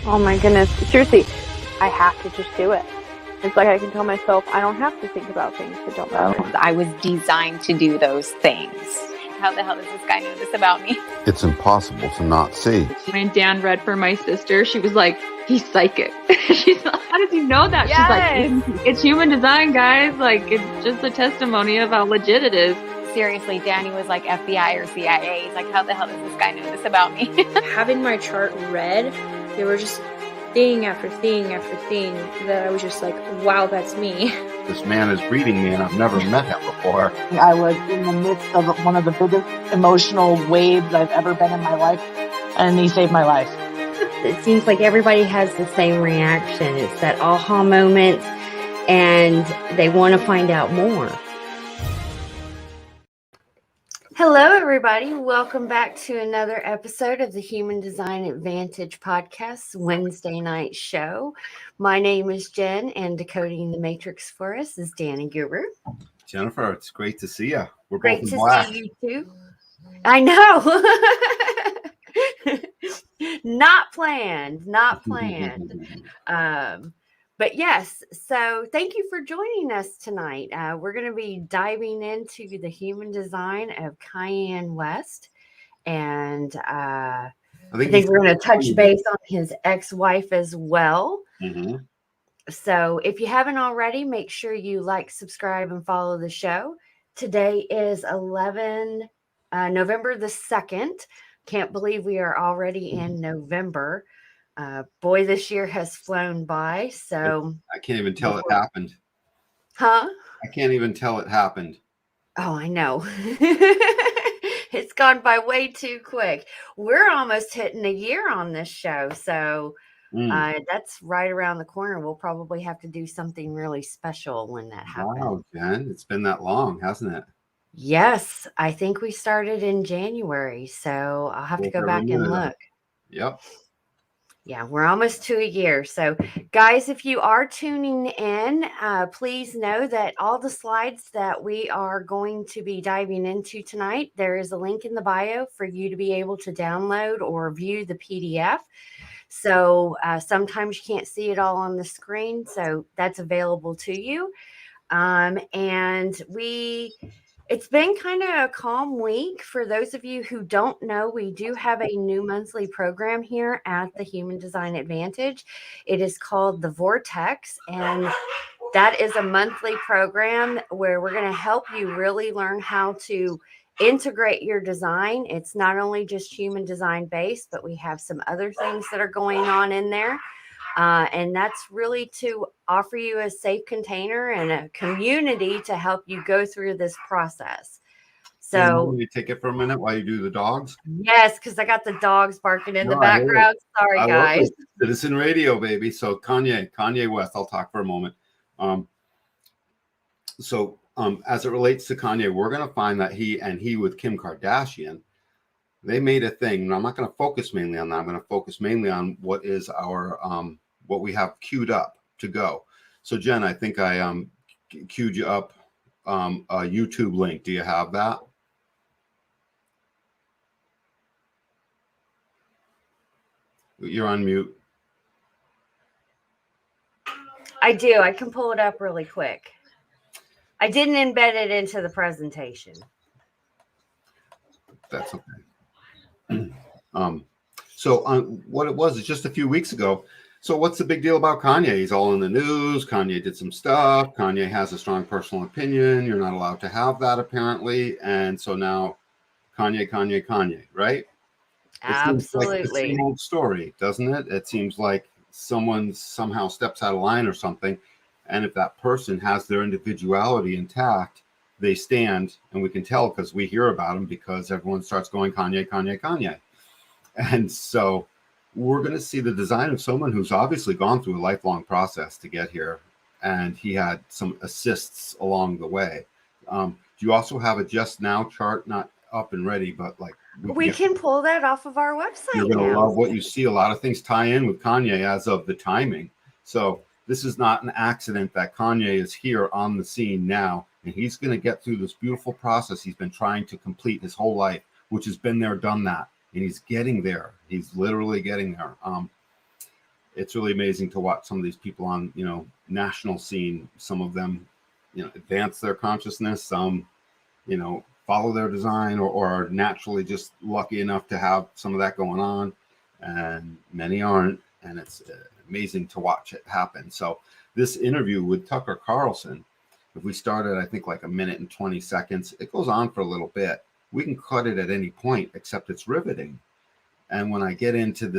Oh my goodness. Seriously, I have to just do it. It's like I can tell myself I don't have to think about things that don't matter. I was designed to do those things. How the hell does this guy know this about me? It's impossible to not see. When Dan read for my sister, she was like, he's psychic. She's like, how did you know that? Yes. She's like, it's human design, guys. Like, it's just a testimony of how legit it is. Seriously, Danny was like FBI or CIA. He's like, how the hell does this guy know this about me? Having my chart read, there were just thing after thing after thing that I was just like, wow, that's me. This man is reading me and I've never met him before. I was in the midst of one of the biggest emotional waves I've ever been in my life, and he saved my life. It seems like everybody has the same reaction. It's that aha moment, and they want to find out more. Hello, everybody. Welcome back to another episode of the Human Design Advantage podcast Wednesday night show. My name is Jen, and decoding the matrix for us is Danny Goober. Jennifer, it's great to see you. We're Great both in to black. see you too. I know. Not planned. But yes, so thank you for joining us tonight. We're going to be diving into the human design of Kayne West. And I think we're going to touch base on his ex-wife as well. Mm-hmm. So if you haven't already, make sure you like, subscribe, and follow the show. Today is November the 2nd. Can't believe we are already in November. Boy, this year has flown by. So I can't even tell it happened. Huh? I can't even tell it happened. Oh, I know. It's gone by way too quick. We're almost hitting a year on this show. So that's right around the corner. We'll probably have to do something really special when that happens. Wow, Jen, it's been that long, hasn't it? Yes, I think we started in January. So I'll have to go back and look. Yep. Yeah, we're almost to a year. So, guys, if you are tuning in, please know that all the slides that we are going to be diving into tonight, there is a link in the bio for you to be able to download or view the PDF. So sometimes you can't see it all on the screen. So that's available to you. It's been kind of a calm week. For those of you who don't know, we do have a new monthly program here at the Human Design Advantage. It is called The Vortex, and that is a monthly program where we're going to help you really learn how to integrate your design. It's not only just human design based, but we have some other things that are going on in there. And that's really to offer you a safe container and a community to help you go through this process. So can you take it for a minute while you do the dogs? Yes, because I got the dogs barking in the background. Sorry, guys. Citizen radio, baby. So Kanye West, I'll talk for a moment. As it relates to Kanye, we're going to find that he with Kim Kardashian, they made a thing. And I'm not going to focus mainly on that. I'm going to focus mainly on what is our what we have queued up to go. So Jen, I think I queued you up a YouTube link. Do you have that? You're on mute. I do. I can pull it up really quick. I didn't embed it into the presentation. That's okay. What it was is just a few weeks ago. So what's the big deal about Kanye? He's all in the news. Kanye did some stuff. Kanye has a strong personal opinion. You're not allowed to have that apparently. And so now Kanye, right? Absolutely. It's like the same old story, doesn't it? It seems like someone somehow steps out of line or something. And if that person has their individuality intact, they stand, and we can tell because we hear about them because everyone starts going Kanye. And so we're going to see the design of someone who's obviously gone through a lifelong process to get here. And he had some assists along the way. Do you also have a just now chart, not up and ready, but like we can pull that off of our website? You're going to love what you see. A lot of things tie in with Kanye as of the timing. So this is not an accident that Kanye is here on the scene now. And he's going to get through this beautiful process he's been trying to complete his whole life, which has been there, done that. And he's getting there. He's literally getting there. it's really amazing to watch some of these people on, national scene. Some of them, advance their consciousness. Some, follow their design or are naturally just lucky enough to have some of that going on. And many aren't. And it's amazing to watch it happen. So this interview with Tucker Carlson, if we started, I think like 1:20, it goes on for a little bit. We can cut it at any point, except it's riveting. And when I get into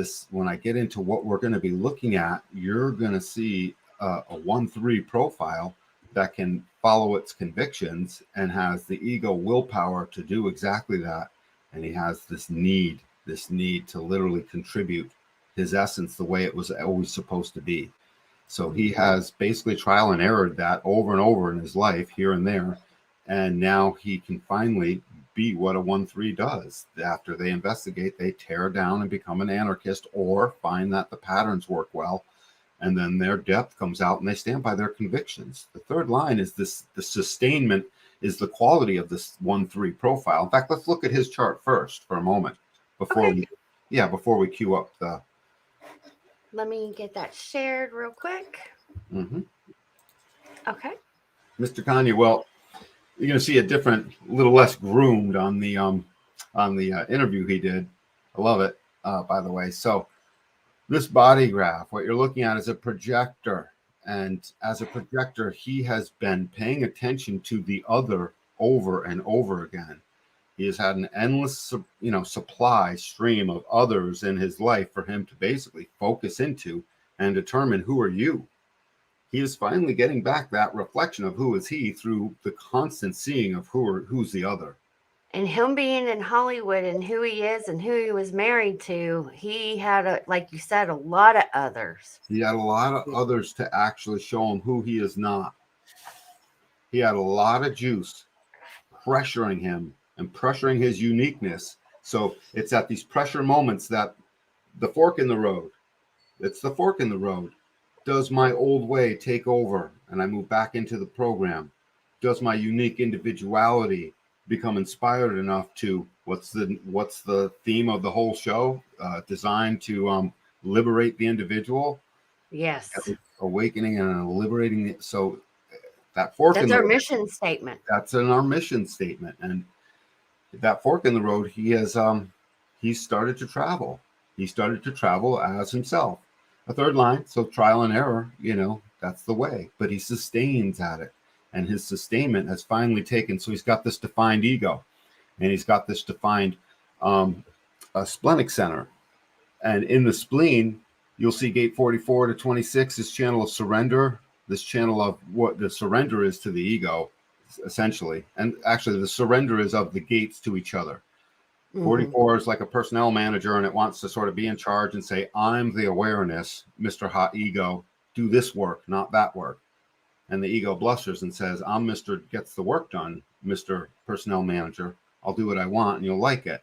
what we're going to be looking at, you're going to see a 1-3 profile that can follow its convictions and has the ego willpower to do exactly that. And he has this need to literally contribute his essence the way it was always supposed to be. So he has basically trial and errored that over and over in his life, here and there. And now he can finally be what a 1-3 does. After they investigate, they tear down and become an anarchist, or find that the patterns work well. And then their depth comes out and they stand by their convictions. The third line is the sustainment is the quality of this 1-3 profile. In fact, let's look at his chart first for a moment before we queue up the. Let me get that shared real quick. Mm-hmm. Okay. Mr. Kanye, well, you're going to see a different, little less groomed on the interview he did. I love it, by the way. So this body graph, what you're looking at is a projector. And as a projector, he has been paying attention to the other over and over again. He has had an endless, supply stream of others in his life for him to basically focus into and determine who are you. He is finally getting back that reflection of who is he through the constant seeing of who's the other. And him being in Hollywood and who he is and who he was married to, he had, like you said, a lot of others. He had a lot of others to actually show him who he is not. He had a lot of juice pressuring him and pressuring his uniqueness. So it's at these pressure moments that the fork in the road. It's the fork in the road. Does my old way take over and I move back into the program? Does my unique individuality become inspired enough to, what's the theme of the whole show? Designed to liberate the individual. Yes. Awakening and liberating. So that fork in the road. That's our mission statement. That's our mission statement. And that fork in the road, he started to travel. He started to travel as himself. A third line, so trial and error, that's the way. But he sustains at it. And his sustainment has finally taken, so he's got this defined ego. And he's got this defined splenic center. And in the spleen, you'll see gate 44 to 26, this channel of surrender, this channel of what the surrender is to the ego, essentially. And actually, the surrender is of the gates to each other. 44 is like a personnel manager, and it wants to sort of be in charge and say, I'm the awareness, Mr. Hot Ego, do this work, not that work. And the ego blusters and says, I'm Mr. Gets the work done, Mr. Personnel Manager. I'll do what I want and you'll like it.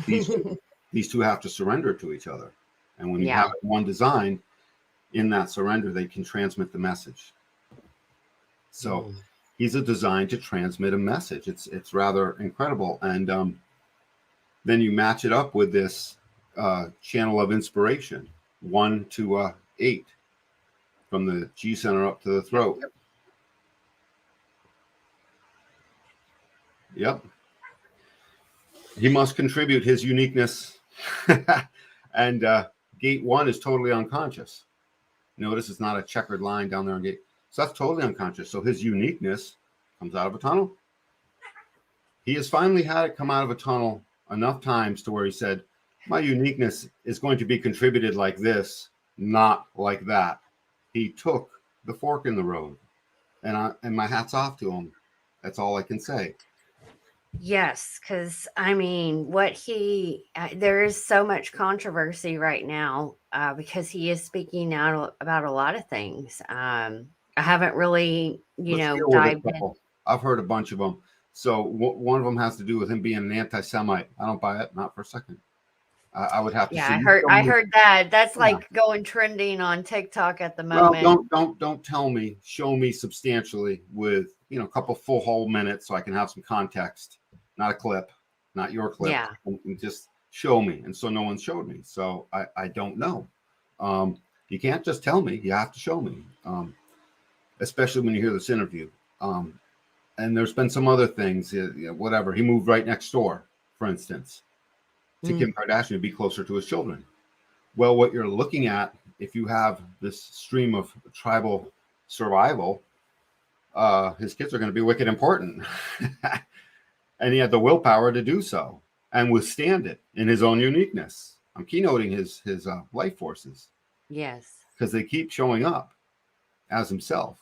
These two have to surrender to each other. And when you have one design, in that surrender, they can transmit the message. So he's a design to transmit a message. It's rather incredible. And then you match it up with this channel of inspiration, 1 to 8, from the G center up to the throat. Yep. He must contribute his uniqueness. And gate 1 is totally unconscious. Notice it's not a checkered line down there on gate. So that's totally unconscious. So his uniqueness comes out of a tunnel. He has finally had it come out of a tunnel enough times to where he said, my uniqueness is going to be contributed like this, not like that. He took the fork in the road, and my hat's off to him. That's all I can say. Yes, because there is so much controversy right now because he is speaking out about a lot of things. I haven't really, dived in. I've heard a bunch of them. So one of them has to do with him being an anti-Semite. I don't buy it, not for a second. I would have to. Yeah, I heard that. That's like going trending on TikTok at the moment. Well, don't tell me. Show me substantially with a couple full whole minutes so I can have some context, not a clip, not your clip. Yeah, and just show me. And so no one showed me, so I don't know. You can't just tell me. You have to show me, especially when you hear this interview. And there's been some other things, whatever. He moved right next door, for instance, to Kim Kardashian to be closer to his children. Well, what you're looking at, if you have this stream of tribal survival, his kids are going to be wicked important. And he had the willpower to do so and withstand it in his own uniqueness. I'm keynoting his life forces. Yes. Because they keep showing up as himself.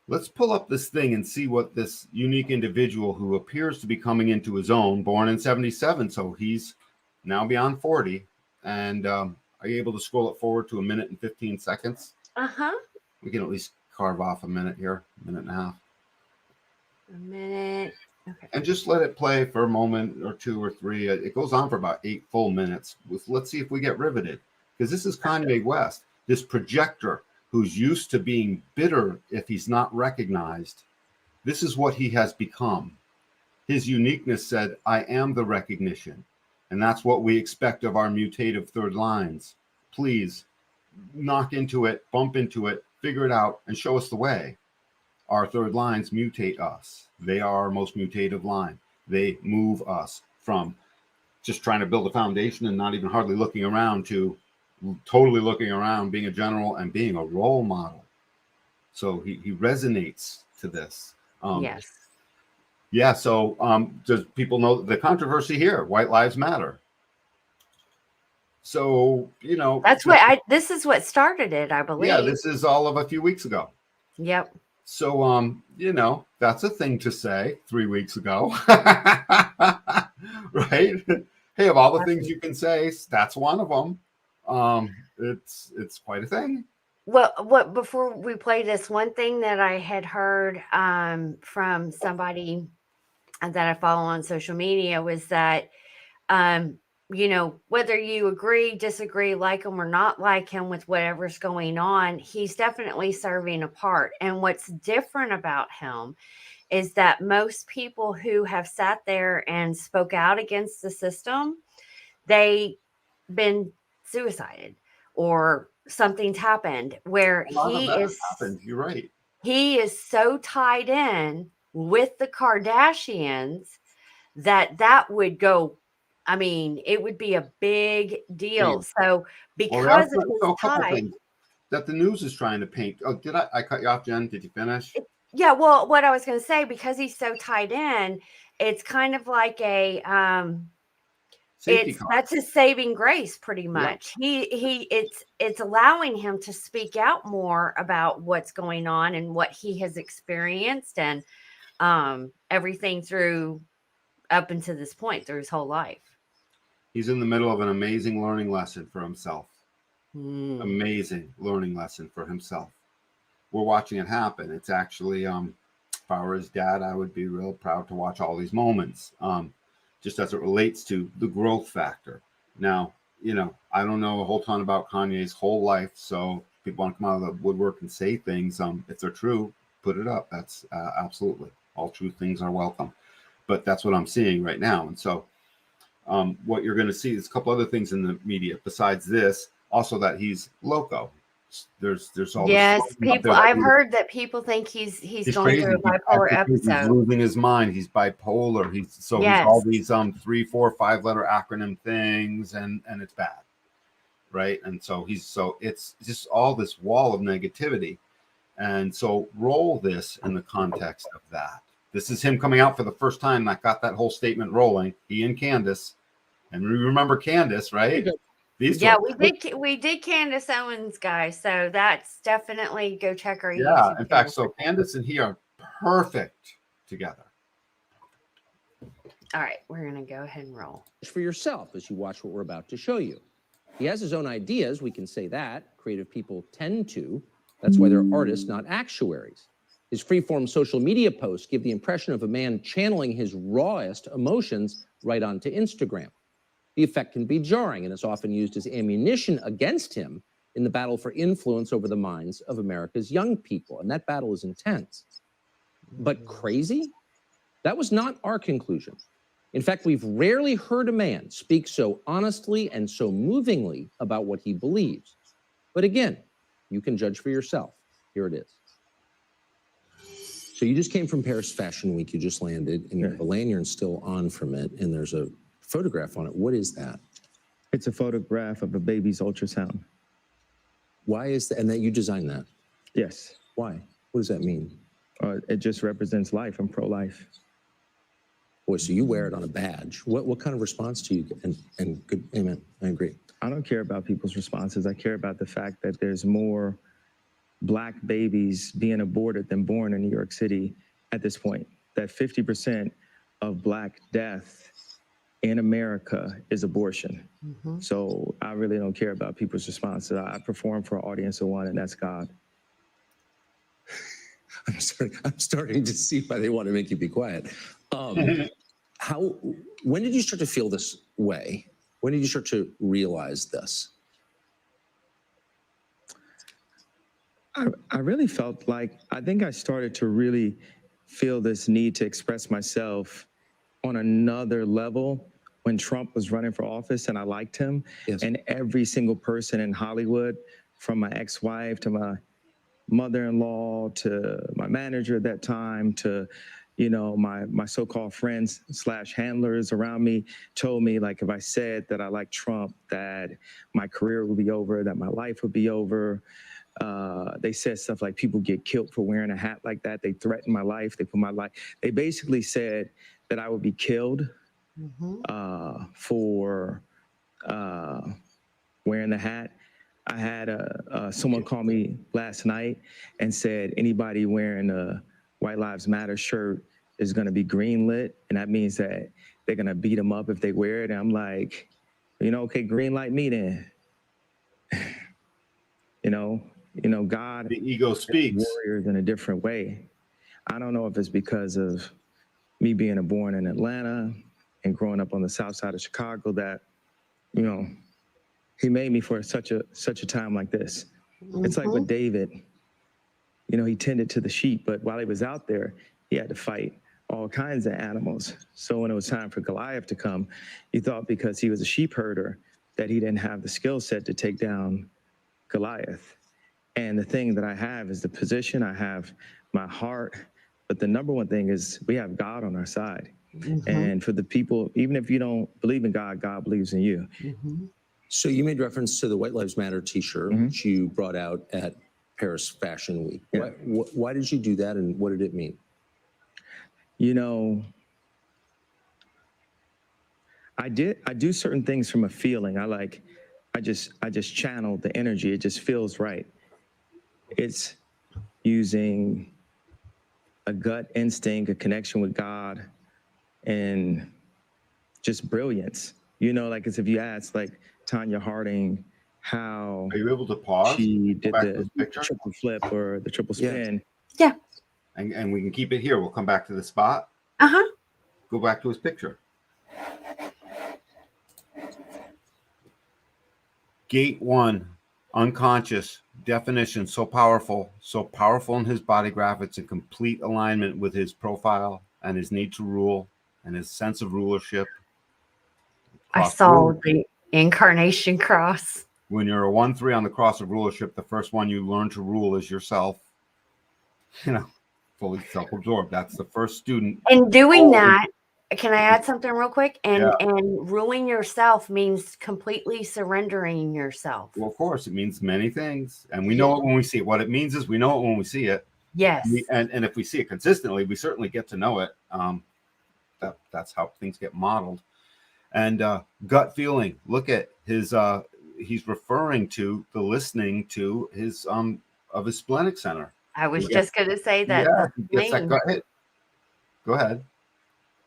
Let's pull up this thing and see what this unique individual who appears to be coming into his own, born in 77, so he's now beyond 40. And are you able to scroll it forward to 1 minute and 15 seconds? Uh-huh. We can at least carve off a minute here, 1.5 minutes. A minute. Okay. And just let it play for a moment or 2 or 3. It goes on for about 8 full minutes. Let's see if we get riveted. Because this is Kanye West, this projector who's used to being bitter if he's not recognized. This is what he has become. His uniqueness said, I am the recognition. And that's what we expect of our mutative third lines. Please knock into it, bump into it, figure it out, and show us the way. Our third lines mutate us. They are our most mutative line. They move us from just trying to build a foundation and not even hardly looking around to totally looking around, being a general and being a role model. So he resonates to this. Yes. Yeah. So does people know the controversy here? White Lives Matter. So, That's this is what started it, I believe. Yeah, this is all of a few weeks ago. Yep. So, that's a thing to say 3 weeks ago. Right? Hey, of all the things you can say, that's one of them. It's quite a thing. Well, before we play this, one thing that I had heard from somebody that I follow on social media was that whether you agree, disagree, like him or not like him with whatever's going on, he's definitely serving a part. And what's different about him is that most people who have sat there and spoke out against the system, they been suicided or something's happened where he is happened. You're right. He is so tied in with the Kardashians that would go, I mean, it would be a big deal. So because of his tie, that the news is trying to paint. Oh, did I cut you off, Jen? Did you finish? Yeah, well, what I was going to say, because he's so tied in, it's kind of like a that's his saving grace, pretty much. Yeah. It's allowing him to speak out more about what's going on and what he has experienced and everything through up until this point through his whole life. He's in the middle of an amazing learning lesson for himself. Amazing learning lesson for himself. We're watching it happen. It's actually, if I were his dad, I would be real proud to watch all these moments. Just as it relates to the growth factor. Now, I don't know a whole ton about Kanye's whole life, so people want to come out of the woodwork and say things. If they're true, put it up. That's absolutely. All true things are welcome. But that's what I'm seeing right now. And so what you're going to see is a couple other things in the media besides this, also that he's loco. There's all people. I've heard that people think he's going crazy. through a bipolar episode. He's losing his mind. He's bipolar. He's all these 3, 4, 5 letter acronym things, and it's bad, right? And so it's just all this wall of negativity, and so roll this in the context of that. This is him coming out for the first time. I got that whole statement rolling. He and Candace, and we remember Candace, right? We did Candace Owens, guys. So that's definitely go check our YouTube. In fact, so Candace and he are perfect together. All right, we're gonna go ahead and roll. For yourself as you watch what we're about to show you. He has his own ideas, we can say that. Creative people tend to. That's why they're artists, not actuaries. His freeform social media posts give the impression of a man channeling his rawest emotions right onto Instagram. The effect can be jarring and is often used as ammunition against him in the battle for influence over the minds of America's young people. And that battle is intense. But crazy? That was not our conclusion. In fact, we've rarely heard a man speak so honestly and so movingly about what he believes. But again, you can judge for yourself. Here it is. So you just came from Paris Fashion Week. You just landed, and you have a lanyard still on from it, and there's a photograph on it. What is that? It's a photograph of a baby's ultrasound. Why is that? And that you designed that? Yes. Why? What does that mean? It just represents life. I'm pro-life. Boy, so you wear it on a badge. What kind of response do you get? And good, amen. I agree. I don't care about people's responses. I care about the fact that there's more Black babies being aborted than born in New York City at this point. That 50% of Black death in America is abortion. So I really don't care about people's responses. I perform for an audience of one, and that's God. I'm starting to see why they want to make you be quiet. When did you start to feel this way? When did you start to realize this? I really felt like, I think I started to really feel this need to express myself on another level when Trump was running for office, and I liked him. Yes. And every single person in Hollywood, from my ex-wife to my mother-in-law to my manager at that time to, you know, my so-called friends / handlers around me, told me, like, if I said that I like Trump, that my career would be over, that my life would be over. They said stuff like people get killed for wearing a hat like that. They threatened my life. They put my life. They basically said that I would be killed for wearing the hat. I had someone call me last night and said anybody wearing a White Lives Matter shirt is going to be greenlit, and that means that they're going to beat them up if they wear it. And I'm like, you know, okay, green light me then. You know, God, the ego speaks. Warriors in a different way. I don't know if it's because of me being born in Atlanta and growing up on the south side of Chicago that, you know, he made me for such a time like this. It's like with David, you know, he tended to the sheep, but while he was out there, he had to fight all kinds of animals. So when it was time for Goliath to come, he thought because he was a sheep herder that he didn't have the skill set to take down Goliath. And the thing that I have is the position, I have my heart, but the number one thing is we have God on our side. And for the people, even if you don't believe in God, God believes in you. So you made reference to the White Lives Matter t-shirt, which you brought out at Paris Fashion Week. Yeah. Why did you do that, and what did it mean? You know, I do certain things from a feeling. I just channel the energy. It just feels right. It's using a gut instinct, a connection with God, and just brilliance. You know, like as if you asked like Tanya Harding how Are you able to pause? she did Go back to the this picture? triple flip or the triple spin. Yeah. And we can keep it here. We'll come back to the spot. Go back to his picture. Gate 1, unconscious, definition, so powerful in his body graphics, in complete alignment with his profile and his need to rule and his sense of rulership. I saw the incarnation cross. When you're a 1-3 on the cross of rulership, the first one you learn to rule is yourself. You know, fully self-absorbed. That's the first student. And doing that, can I add something real quick? And ruling yourself means completely surrendering yourself. Well, of course, it means many things. And we know it when we see it. What it means is we know it when we see it. Yes. And if we see it consistently, we certainly get to know it. That's how things get modeled. And gut feeling. Look at his he's referring to the listening to his of his splenic center. I was just going to say that. Yeah, he gets that gut hit. Go ahead.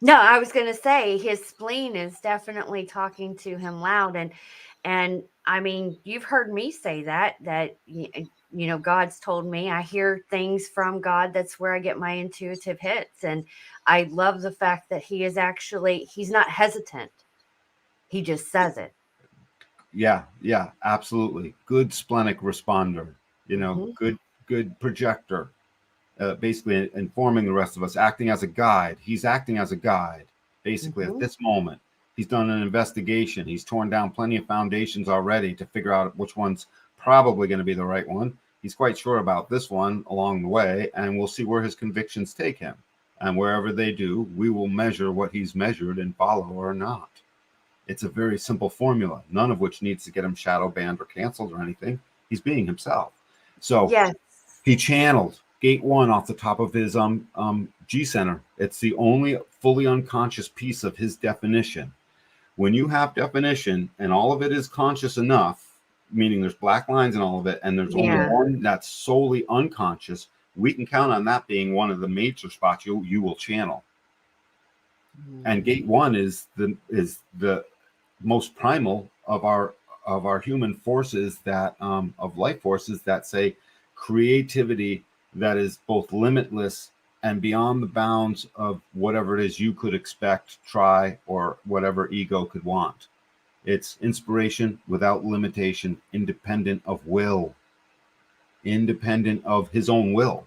No, I was going to say his spleen is definitely talking to him loud. And I mean, you've heard me say that you know, God's told me I hear things from God. That's where I get my intuitive hits. And I love the fact that he's not hesitant. He just says it. Yeah, absolutely. Good splenic responder, you know, good projector. Basically informing the rest of us, acting as a guide. He's acting as a guide, basically, at this moment. He's done an investigation. He's torn down plenty of foundations already to figure out which one's probably going to be the right one. He's quite sure about this one along the way, and we'll see where his convictions take him. And wherever they do, we will measure what he's measured and follow or not. It's a very simple formula, none of which needs to get him shadow banned or canceled or anything. He's being himself. So Yes. he channeled gate 1 off the top of his G center. It's the only fully unconscious piece of his definition. When you have definition and all of it is conscious enough, meaning there's black lines in all of it, and there's only one that's solely unconscious, we can count on that being one of the major spots you will channel. And gate 1 is the most primal of our human forces, that of life forces that say creativity that is both limitless and beyond the bounds of whatever it is you could expect, try, or whatever ego could want. It's inspiration without limitation, independent of will, independent of his own will.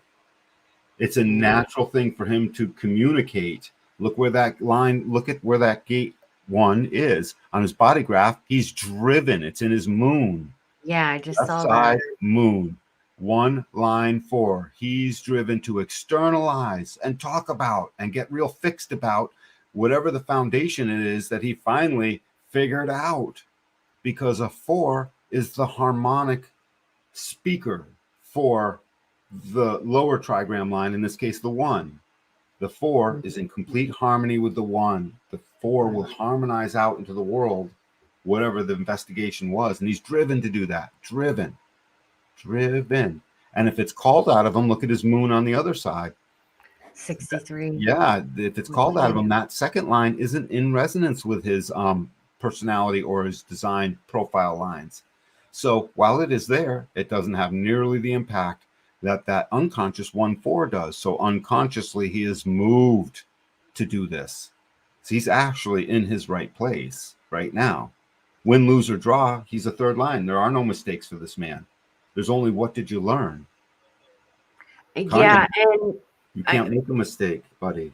It's a natural thing for him to communicate. Look where that line, look at where that gate 1 is on his body graph. He's driven. It's in his moon. Yeah, I just Left saw side, that. moon. 1 line 4. He's driven to externalize and talk about and get real fixed about whatever the foundation it is that he finally figured out, because a 4 is the harmonic speaker for the lower trigram line, in this case the 1. The 4 is in complete harmony with the 1. The 4 will harmonize out into the world whatever the investigation was, and he's driven to do that. Driven. And if it's called out of him, look at his moon on the other side. 63. Yeah, if it's called out of him, that second line isn't in resonance with his personality or his design profile lines. So while it is there, it doesn't have nearly the impact that unconscious 1-4 does. So unconsciously, he is moved to do this. So he's actually in his right place right now. Win, lose, or draw, he's a third line. There are no mistakes for this man. There's only what did you learn? Yeah, and you can't make a mistake, buddy.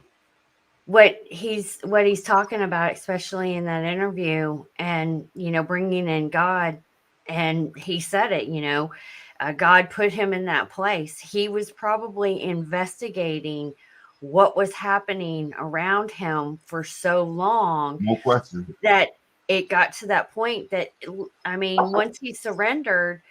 What he's talking about, especially in that interview, and bringing in God, and he said it. God put him in that place. He was probably investigating what was happening around him for so long. No question. That it got to that point that, once he surrendered,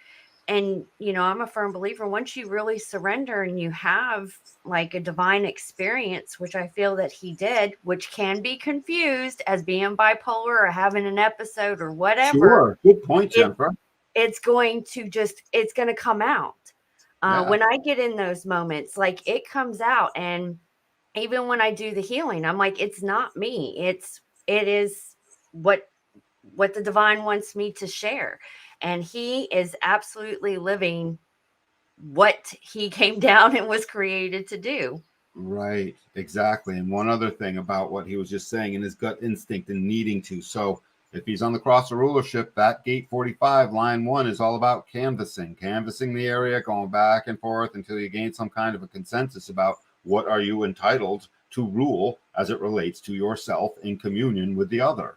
and, I'm a firm believer, once you really surrender and you have like a divine experience, which I feel that he did, which can be confused as being bipolar or having an episode or whatever. Sure. Good point, Jennifer. It's going to come out. When I get in those moments, like it comes out. And even when I do the healing, I'm like, it's not me. It is what the divine wants me to share. And he is absolutely living what he came down and was created to do. Right, exactly. And one other thing about what he was just saying, and his gut instinct and needing to. So if he's on the cross of rulership, that gate 45, line 1 is all about canvassing the area, going back and forth until you gain some kind of a consensus about what are you entitled to rule as it relates to yourself in communion with the other.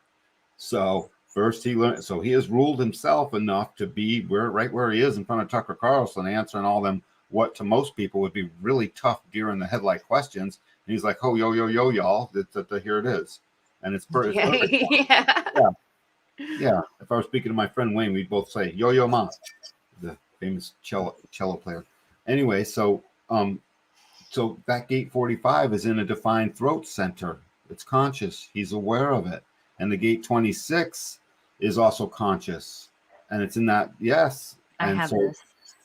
So first he learned, so he has ruled himself enough to be right where he is in front of Tucker Carlson, answering all them what to most people would be really tough deer in the headlight questions. And he's like, oh, yo, y'all, here it is. And it's perfect. Yeah. If I was speaking to my friend Wayne, we'd both say, yo, ma, the famous cello player. Anyway, so that gate 45 is in a defined throat center. It's conscious. He's aware of it. And the gate 26 is also conscious, and it's in that. Yes. I have this.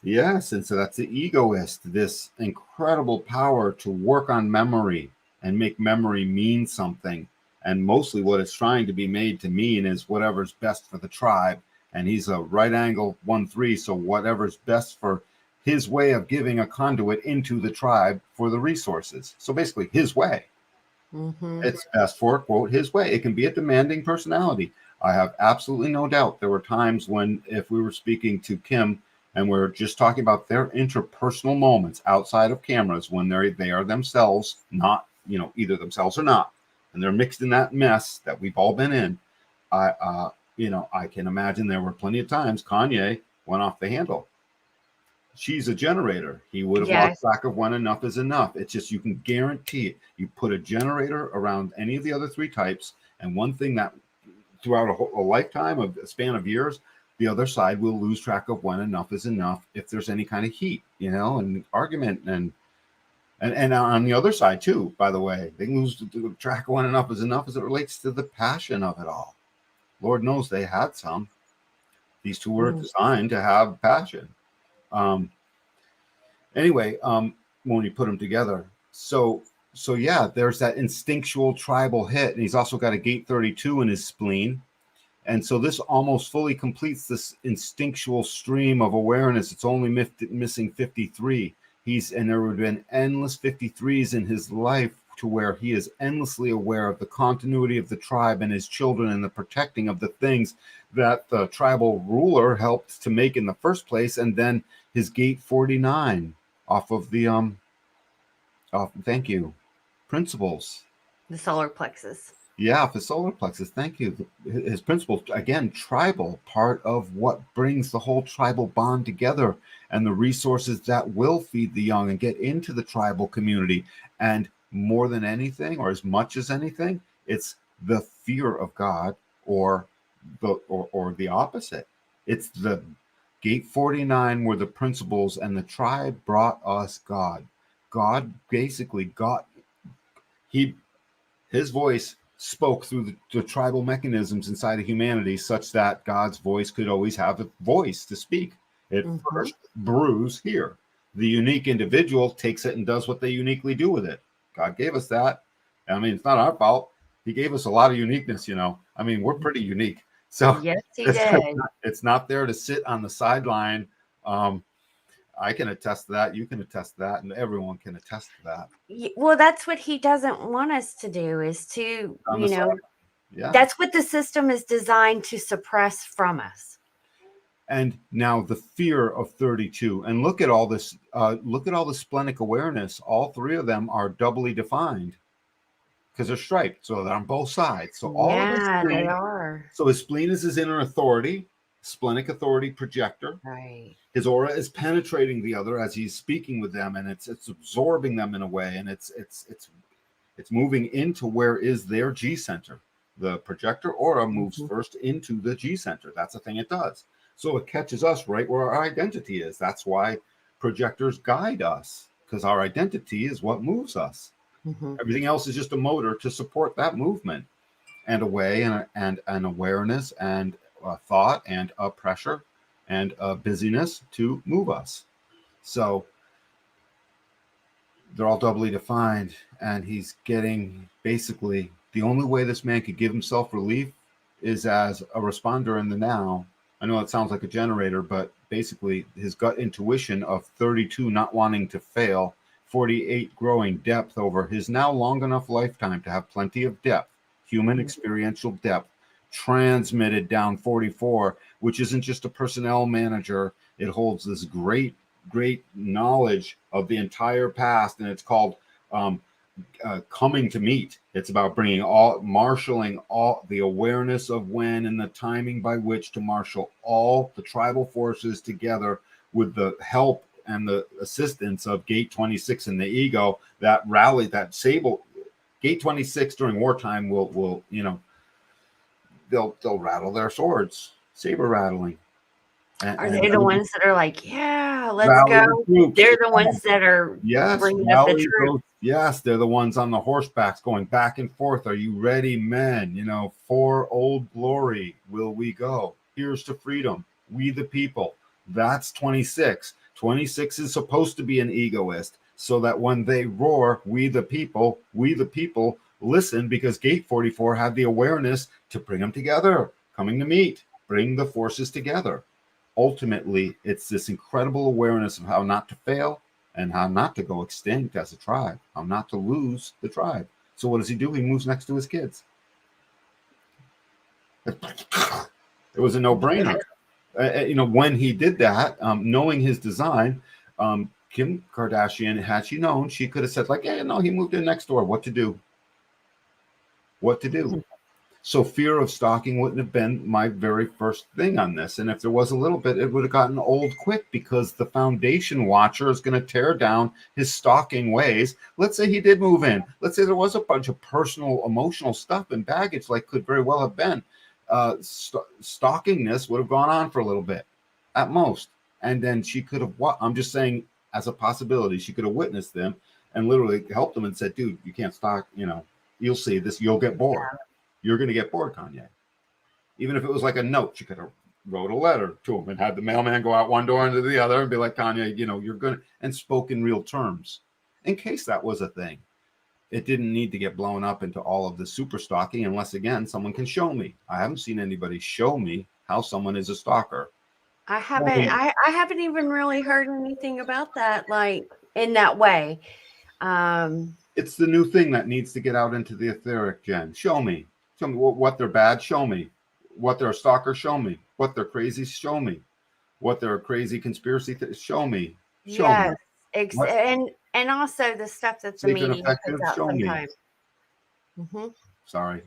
Yes. And so that's the egoist, this incredible power to work on memory and make memory mean something. And mostly what it's trying to be made to mean is whatever's best for the tribe. And he's a right angle 1-3. So whatever's best for his way of giving a conduit into the tribe for the resources. So basically his way. Mm-hmm. It's best for, quote, his way. It can be a demanding personality. I have absolutely no doubt there were times when, if we were speaking to Kim and we're just talking about their interpersonal moments outside of cameras, when they are themselves, not, either themselves or not, and they're mixed in that mess that we've all been in. I can imagine there were plenty of times Kanye went off the handle. She's a generator. He would have Yes. lost track of when enough is enough. It's just, you can guarantee it. You put a generator around any of the other three types, and one thing that throughout a lifetime, of a span of years, the other side will lose track of when enough is enough if there's any kind of heat, and argument, and on the other side too, by the way, they lose track of when enough is enough as it relates to the passion of it all. Lord knows they had some. These two were designed to have passion. Anyway, when you put them together, so yeah, there's that instinctual tribal hit, and he's also got a gate 32 in his spleen, and so this almost fully completes this instinctual stream of awareness. It's only missing 53. And there would have been endless 53s in his life, to where he is endlessly aware of the continuity of the tribe and his children, and the protecting of the things that the tribal ruler helped to make in the first place. And then his gate 49 off of the thank you, principles, The solar plexus. yeah, the solar plexus, thank you. His principles, again, tribal, part of what brings the whole tribal bond together, and the resources that will feed the young and get into the tribal community. And more than anything, or as much as anything, it's the fear of God, or the opposite. It's the gate 49 were the principles, and the tribe brought us God. God basically got, his voice spoke through the tribal mechanisms inside of humanity, such that God's voice could always have a voice to speak. It first brews here. The unique individual takes it and does what they uniquely do with it. God gave us that. I mean, it's not our fault. He gave us a lot of uniqueness, I mean, we're pretty unique. So Yes, he did. It's not there to sit on the sideline. I can attest to that. You can attest to that, and everyone can attest to that. Well, that's what he doesn't want us to do, is to, Yeah. that's what the system is designed to suppress from us. And now the fear of 32. And look at all this. Look at all the splenic awareness. All three of them are doubly defined because they're striped. So they're on both sides. So all of his Yeah, spleen, they are. So his spleen is his inner authority, splenic authority projector. Right. His aura is penetrating the other as he's speaking with them, and it's absorbing them in a way, and it's moving into where is their G center. The projector aura moves first into the G center. That's the thing it does. So it catches us right where our identity is. That's why projectors guide us, because our identity is what moves us. Everything else is just a motor to support that movement, and a way, and an awareness, and a thought, and a pressure, and a busyness to move us. So they're all doubly defined, and he's getting, basically, the only way this man could give himself relief is as a responder in the now. I know it sounds like a generator, but basically his gut intuition of 32 not wanting to fail, 48 growing depth over his now long enough lifetime to have plenty of depth, human experiential depth, transmitted down 44, which isn't just a personnel manager. It holds this great knowledge of the entire past, and it's called coming to meet. It's about marshaling all the awareness of when, and the timing by which to marshal all the tribal forces together, with the help and the assistance of gate 26 and the ego that rally, that sable. Gate 26 during wartime will they'll rattle their swords, saber rattling. Are they the ones that are like, yeah, let's rally go? the troops. They're the ones that are Yes, bringing up the rally troops. yes, they're the ones on the horsebacks going back and forth. Are you ready, men? For old glory will we go. Here's to freedom, we the people. That's 26. 26 is supposed to be an egoist, so that when they roar, we the people, listen, because gate 44 had the awareness to bring them together, coming to meet, bring the forces together. Ultimately, it's this incredible awareness of how not to fail, and how not to go extinct as a tribe, how not to lose the tribe. So what does he do? He moves next to his kids. It was a no-brainer. When he did that, knowing his design, Kim Kardashian, had she known, she could have said, like, hey, no, he moved in next door. What to do? So fear of stalking wouldn't have been my very first thing on this. And if there was a little bit, it would have gotten old quick because the foundation watcher is going to tear down his stalking ways. Let's say he did move in. Let's say there was a bunch of personal, emotional stuff and baggage, like could very well have been. Stalkingness would have gone on for a little bit at most. And then she could have, I'm just saying as a possibility, she could have witnessed them and literally helped them and said, dude, you can't stalk, you'll see this, you'll get bored. Yeah. You're going to get bored, Kanye. Even if it was like a note, she could have wrote a letter to him and had the mailman go out one door into the other and be like, Kanye, you're going to, and spoke in real terms in case that was a thing. It didn't need to get blown up into all of the super stalking unless, again, someone can show me. I haven't seen anybody show me how someone is a stalker. I haven't even really heard anything about that, like in that way. It's the new thing that needs to get out into the etheric, Jen. Show me what they're bad. Show me what they're a stalker. Show me what they're crazy. Show me what they're a crazy conspiracy. Show me. Show yes, me. And also the stuff that the media puts out sometimes. Mm-hmm. Sorry.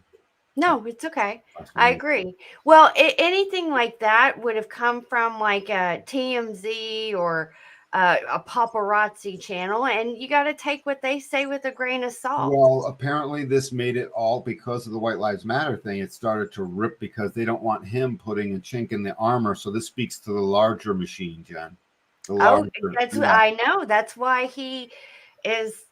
No, it's okay. I agree. Well, anything like that would have come from like a TMZ or a paparazzi channel, and you got to take what they say with a grain of salt. Well, apparently this made it all because of the White Lives Matter thing. It started to rip because they don't want him putting a chink in the armor. So this speaks to the larger machine, Jen. I know. That's why he is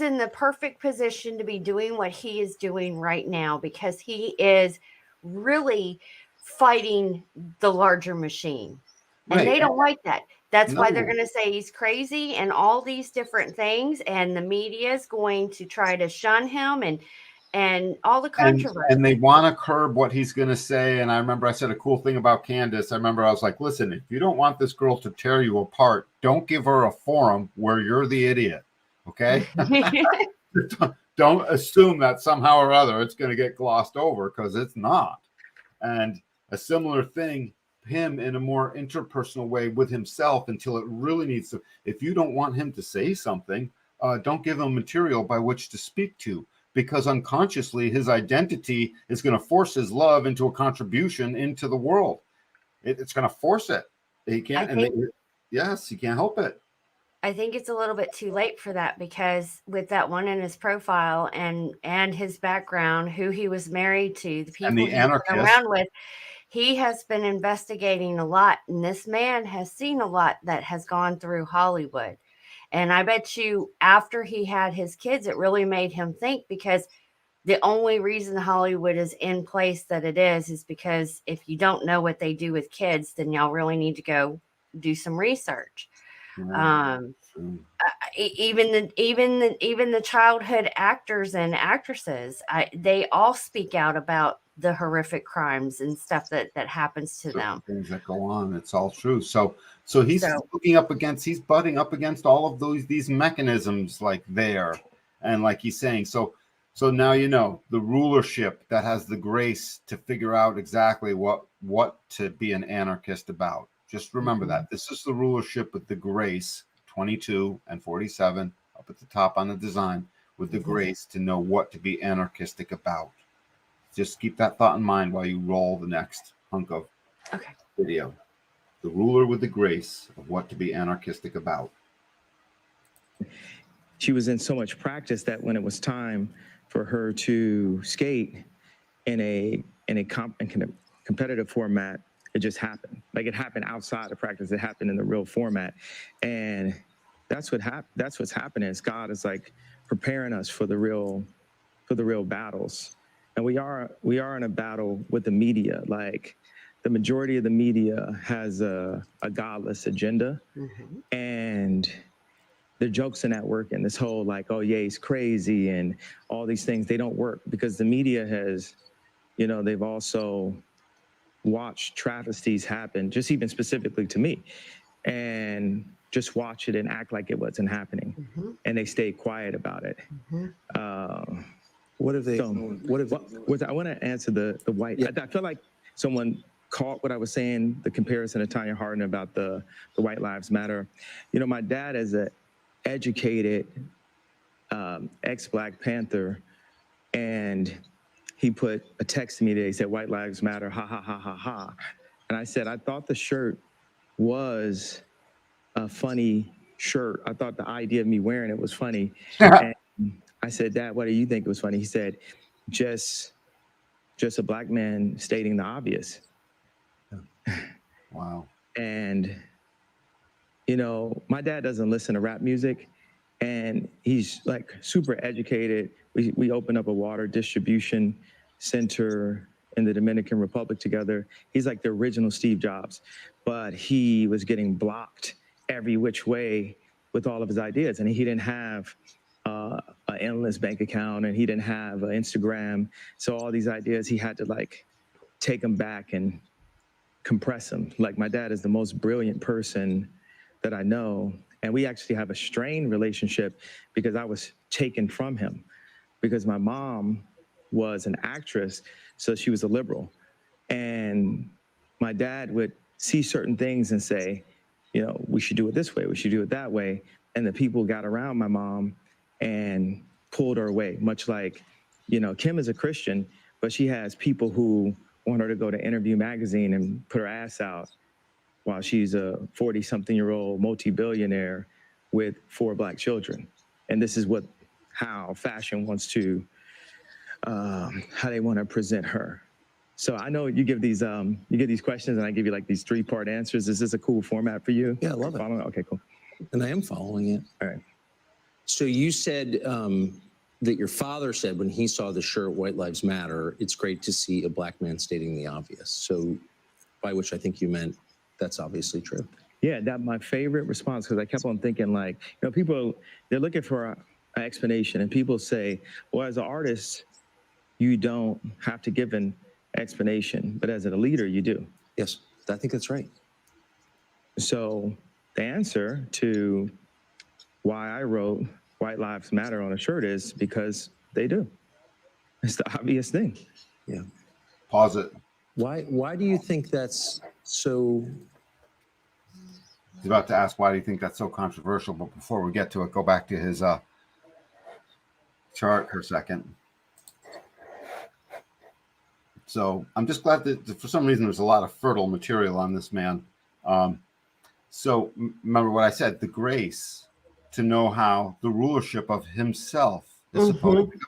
in the perfect position to be doing what he is doing right now, because he is really fighting the larger machine. And they don't like that. That's why they're going to say he's crazy and all these different things. And the media is going to try to shun him and all the controversy. And they want to curb what he's going to say. And I remember I said a cool thing about Candace. I remember I was like, listen, if you don't want this girl to tear you apart, don't give her a forum where you're the idiot. Okay? Don't assume that somehow or other it's going to get glossed over, because it's not. And a similar thing, him in a more interpersonal way with himself until it really needs to. If you don't want him to say something, don't give him material by which to speak to, because unconsciously his identity is going to force his love into a contribution into the world. It's going to force it. He can't. Yes, he can't help it. I think it's a little bit too late for that, because with that one in his profile and his background, who he was married to, the people he's been around with, he has been investigating a lot. And this man has seen a lot that has gone through Hollywood. And I bet you after he had his kids, it really made him think, because the only reason Hollywood is in place that it is because if you don't know what they do with kids, then y'all really need to go do some research. Even the childhood actors and actresses, they all speak out about the horrific crimes and stuff that happens to them. Things that go on. It's all true. So he's he's butting up against all of these mechanisms like there, and like he's saying. So now the rulership that has the grace to figure out exactly what to be an anarchist about. Just remember that. This is the rulership with the grace, 22 and 47 up at the top on the design, with the grace to know what to be anarchistic about. Just keep that thought in mind while you roll the next hunk of video. The ruler with the grace of what to be anarchistic about. She was in so much practice that when it was time for her to skate in a competitive format, it just happened. Like, it happened outside of practice. It happened in the real format. And that's what's happening is God is like preparing us for the real battles. And we are in a battle with the media. Like, the majority of the media has a godless agenda. And the jokes in that work, and this whole like, oh yeah, he's crazy and all these things, they don't work, because the media has, they've also watch travesties happen, just even specifically to me, and just watch it and act like it wasn't happening, and they stay quiet about it. What have they? I want to answer the white. Yeah. I feel like someone caught what I was saying, the comparison to Tanya Hardin about the White Lives Matter. My dad is an educated ex-Black Panther, and he put a text to me today. He said, "White lives matter, ha, ha, ha, ha, ha." And I said, I thought the shirt was a funny shirt. I thought the idea of me wearing it was funny. And I said, "Dad, what do you think it was funny?" He said, just a black man stating the obvious. Wow. And, you know, my dad doesn't listen to rap music, and he's like super educated. We opened up a water distribution center in the Dominican Republic together. He's like the original Steve Jobs, but he was getting blocked every which way with all of his ideas. And he didn't have an endless bank account, and he didn't have an Instagram. So all these ideas, he had to like take them back and compress them. Like, my dad is the most brilliant person that I know. And we actually have a strained relationship because I was taken from him, because my mom was an actress, so she was a liberal. And my dad would see certain things and say, you know, we should do it this way, we should do it that way. And the people got around my mom and pulled her away, much like, you know, Kim is a Christian, but she has people who want her to go to Interview magazine and put her ass out while she's a 40-something-year-old multi-billionaire with 4 black children. And this is how fashion wants to, how they want to present her. So I know you give these questions, and I give you like these 3-part answers. Is this a cool format for you? Yeah, I love it. Okay, cool. And I am following it. All right. So you said that your father said when he saw the shirt, "White Lives Matter," it's great to see a black man stating the obvious. So by which I think you meant that's obviously true. Yeah, that's my favorite response, because I kept on thinking, like, you know, people, they're looking for an explanation, and people say, well, as an artist, you don't have to give an explanation, but as a leader, you do. Yes, I think that's right. So the answer to why I wrote "White Lives Matter" on a shirt is because they do. It's the obvious thing. Yeah. Pause it. Why do you think that's so? He's about to ask, why do you think that's so controversial? But before we get to it, go back to his chart for a second. So I'm just glad that for some reason there's a lot of fertile material on this man. So remember what I said, the grace to know how the rulership of himself is supposed to go.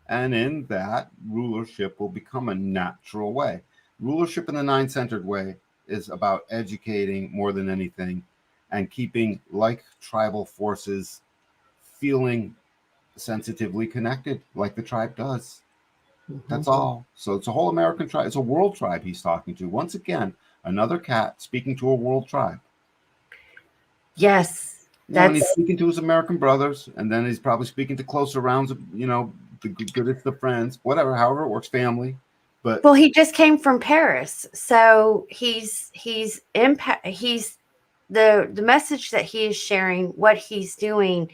And in that, rulership will become a natural way. Rulership in the nine-centered way is about educating more than anything and keeping like tribal forces feeling sensitively connected like the tribe does. That's all. So it's a whole American tribe. It's a world tribe he's talking to. Once again, another cat speaking to a world tribe. Yes. And he's speaking to his American brothers, and then he's probably speaking to closer rounds of, you know, the goodest of friends, whatever, however it works, family. But well, he just came from Paris, so he's the message that he is sharing, what he's doing,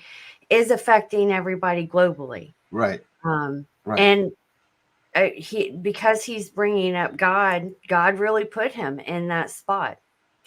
is affecting everybody globally. Right. Right. And because he's bringing up God really put him in that spot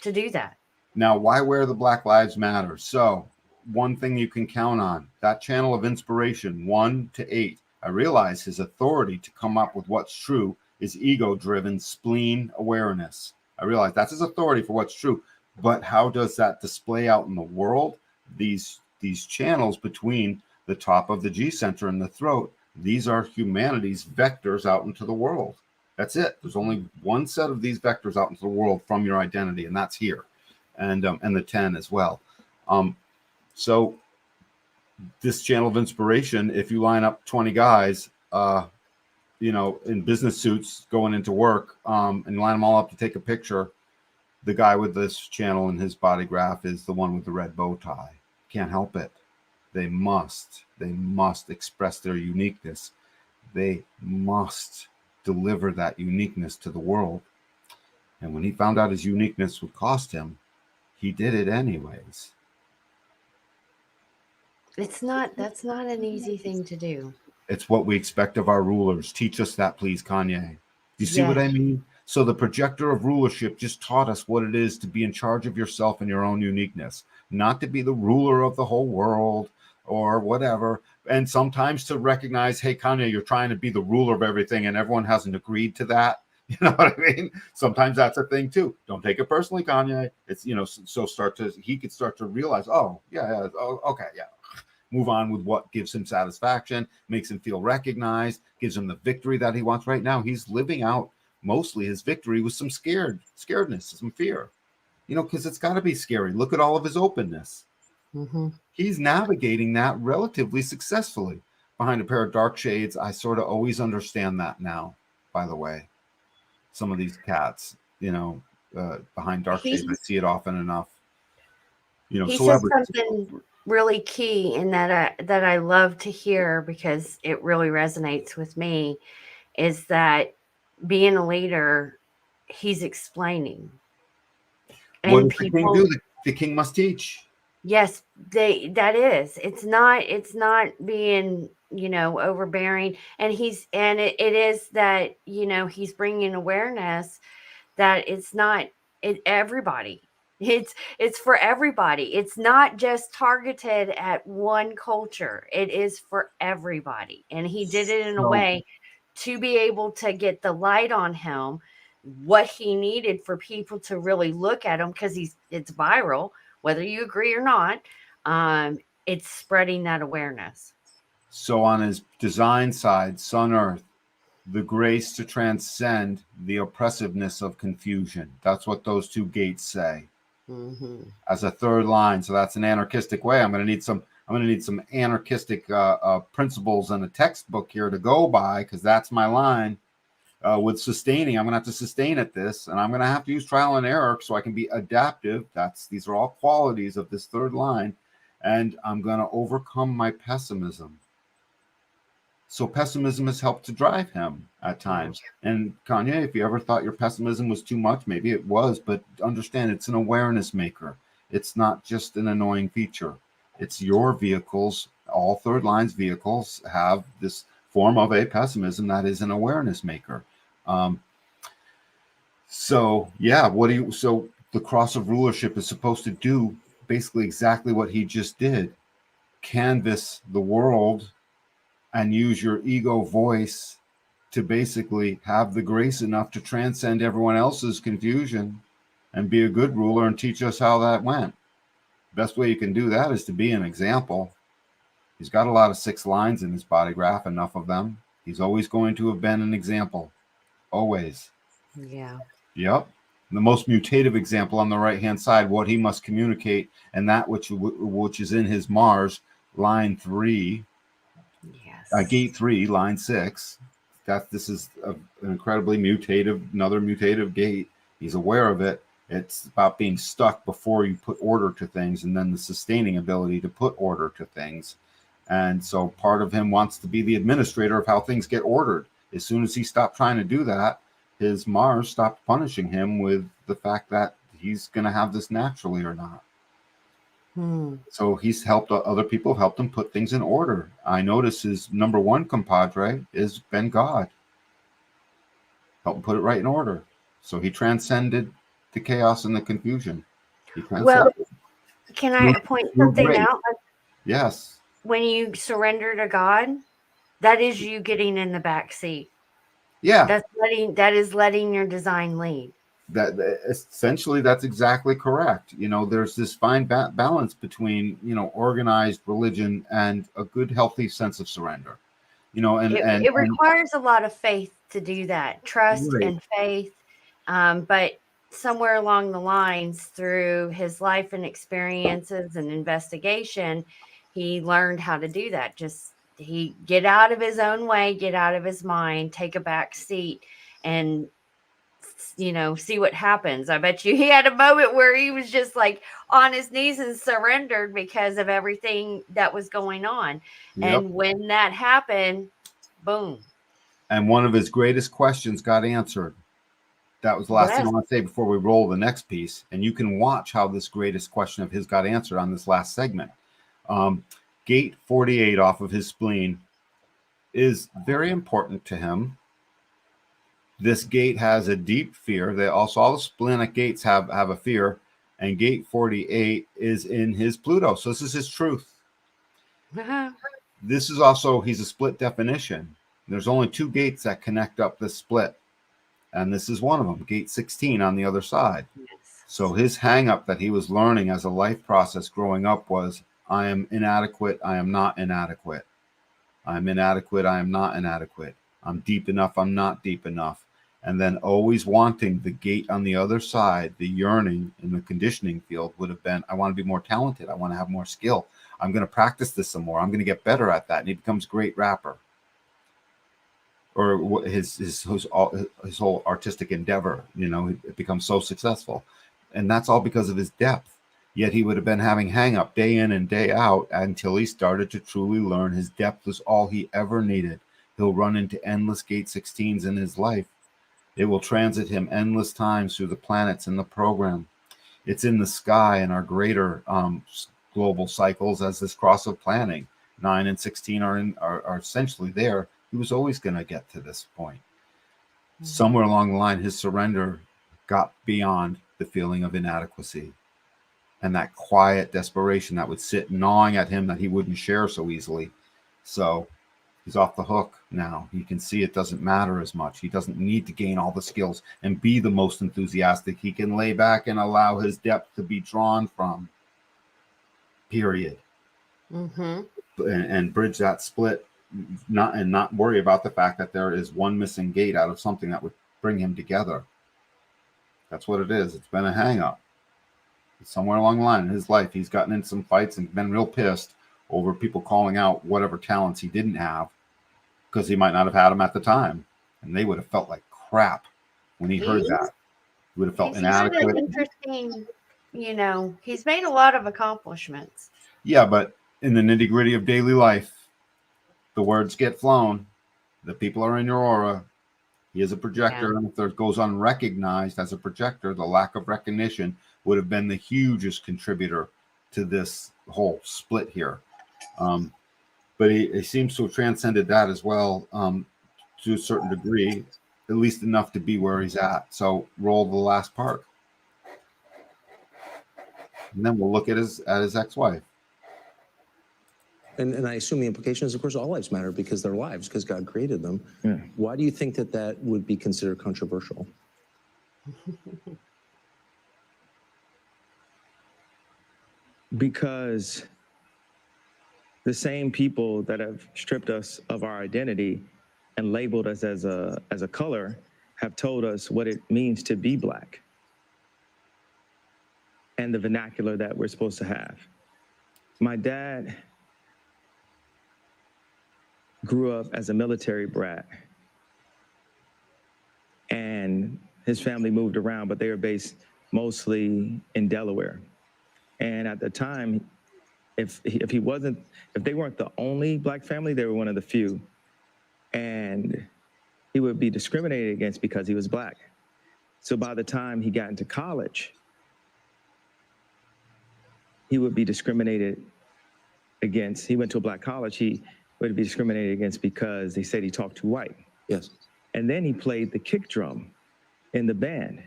to do that. Now, why wear the Black Lives Matter? So, one thing you can count on, that channel of inspiration, 1 to 8. I realize his authority to come up with what's true is ego-driven spleen awareness. I realize that's his authority for what's true. But how does that display out in the world? These channels between the top of the G center and the throat, these are humanity's vectors out into the world. That's it. There's only one set of these vectors out into the world from your identity, and that's here. And the 10 as well. So this channel of inspiration, if you line up 20 guys, you know, in business suits going into work, and line them all up to take a picture, the guy with this channel in his body graph is the one with the red bow tie. Can't help it. They must express their uniqueness. They must deliver that uniqueness to the world. And when he found out his uniqueness would cost him, he did it anyways. That's not an easy thing to do. It's what we expect of our rulers. Teach us that, please, Kanye. Do you see what I mean? So the projector of rulership just taught us what it is to be in charge of yourself and your own uniqueness, not to be the ruler of the whole world or whatever. and sometimes to recognize, hey, Kanye, you're trying to be the ruler of everything, and everyone hasn't agreed to that. You know what I mean? Sometimes that's a thing too. Don't take it personally, Kanye. It's, you know, so he could start to realize, oh yeah, oh, okay, yeah. Move on with what gives him satisfaction, makes him feel recognized, gives him the victory that he wants. Right now, he's living out mostly his victory with some scaredness, some fear. You know, because it's got to be scary. Look at all of his openness. He's navigating that relatively successfully behind a pair of dark shades. I sort of always understand that now, by the way. Some of these cats, you know, behind dark shades, I see it often enough. You know, he says something really key in that I love to hear, because it really resonates with me, is that being a leader, he's explaining. What does the king do? The king must teach. Yes, it's not being, you know, overbearing, and it is that, you know, he's bringing awareness that everybody. It's for everybody. It's not just targeted at one culture. It is for everybody. And he did it in a way to be able to get the light on him, what he needed for people to really look at him, because it's viral, whether you agree or not. It's spreading that awareness. So on his design side, Sun Earth, the grace to transcend the oppressiveness of confusion. That's what those two gates say. As a third line. So that's an anarchistic way. I'm going to need some anarchistic principles and a textbook here to go by, because that's my line. With sustaining, I'm going to have to sustain at this, and I'm going to have to use trial and error so I can be adaptive. These are all qualities of this third line, and I'm going to overcome my pessimism. So pessimism has helped to drive him at times. And Kanye, if you ever thought your pessimism was too much, maybe it was, but understand it's an awareness maker. It's not just an annoying feature. It's your vehicles. All third lines vehicles have this form of a pessimism that is an awareness maker. So the cross of rulership is supposed to do basically exactly what he just did. Canvas the world and use your ego voice to basically have the grace enough to transcend everyone else's confusion and be a good ruler and teach us how that went. Best way you can do that is to be an example. He's got a lot of 6 lines in his body graph, enough of them. He's always going to have been an example. Always. Yeah. Yep. The most mutative example on the right-hand side, what he must communicate, and that which is in his Mars, line 3. Yes. Gate 3, line 6. This is an incredibly another mutative gate. He's aware of it. It's about being stuck before you put order to things, and then the sustaining ability to put order to things. And so part of him wants to be the administrator of how things get ordered. As soon as he stopped trying to do that, his Mars stopped punishing him with the fact that he's going to have this naturally or not. So he's helped, other people helped him put things in order. I notice his number 1 compadre has been God. Help him put it right in order. So he transcended the chaos and the confusion. Well, can I point something out? Yes. When you surrender to God, that is you getting in the back seat. Yeah. That is letting your design lead. That essentially, that's exactly correct. You know, there's this fine balance between, you know, organized religion and a good, healthy sense of surrender. You know, and it requires a lot of faith to do that, trust and faith. But somewhere along the lines, through his life and experiences and investigation, he learned how to do that. He get out of his own way, get out of his mind, take a back seat, and, you know, see what happens. I bet you he had a moment where he was just like on his knees and surrendered because of everything that was going on. Yep. And when that happened, boom. And one of his greatest questions got answered. That was the last thing I want to say before we roll the next piece. And you can watch how this greatest question of his got answered on this last segment. Gate 48 off of his spleen is very important to him. This gate has a deep fear. All the splenic gates have a fear, and gate 48 is in his Pluto. So this is his truth. This is also, he's a split definition. There's only 2 gates that connect up this split. And this is one of them, gate 16 on the other side. Yes. So his hang up that he was learning as a life process growing up was, I am inadequate, I am not inadequate. I'm inadequate, I am not inadequate. I'm deep enough, I'm not deep enough. And then always wanting the gate on the other side, the yearning in the conditioning field would have been, I want to be more talented, I want to have more skill. I'm going to practice this some more. I'm going to get better at that. And he becomes a great rapper. Or his whole artistic endeavor, it becomes so successful. And that's all because of his depth. Yet he would have been having hang up day in and day out until he started to truly learn his depth was all he ever needed. He'll run into endless gate 16s in his life. It will transit him endless times through the planets in the program. It's in the sky in our greater global cycles as this cross of planning. 9 and 16 are essentially there. He was always going to get to this point. Somewhere along the line, his surrender got beyond the feeling of inadequacy and that quiet desperation that would sit gnawing at him that he wouldn't share so easily. So he's off the hook now. He can see it doesn't matter as much. He doesn't need to gain all the skills and be the most enthusiastic. He can lay back and allow his depth to be drawn from. Period. And bridge that split, not worry about the fact that there is one missing gate out of something that would bring him together. That's what it is. It's been a hang up. Somewhere along the line in his life, he's gotten in some fights and been real pissed over people calling out whatever talents he didn't have because he might not have had them at the time. And they would have felt like crap when he heard that. He would have felt inadequate. Interesting, he's made a lot of accomplishments. Yeah, but in the nitty gritty of daily life, the words get flown. The people are in your aura. He is a projector. And if there goes unrecognized as a projector, the lack of recognition would have been the hugest contributor to this whole split here. But he seems to have transcended that as well to a certain degree, at least enough to be where he's at. So roll the last part. And then we'll look at his ex-wife. And I assume the implication is, of course, all lives matter because they're lives, because God created them. Yeah. Why do you think that would be considered controversial? Because the same people that have stripped us of our identity and labeled us as a color have told us what it means to be Black and the vernacular that we're supposed to have. My dad grew up as a military brat, and his family moved around, but they were based mostly in Delaware. And at the time, if they weren't the only Black family, they were one of the few. And he would be discriminated against because he was Black. So by the time he got into college, he would be discriminated against. He went to a Black college. He would be discriminated against because they said he talked too white. Yes. And then he played the kick drum in the band.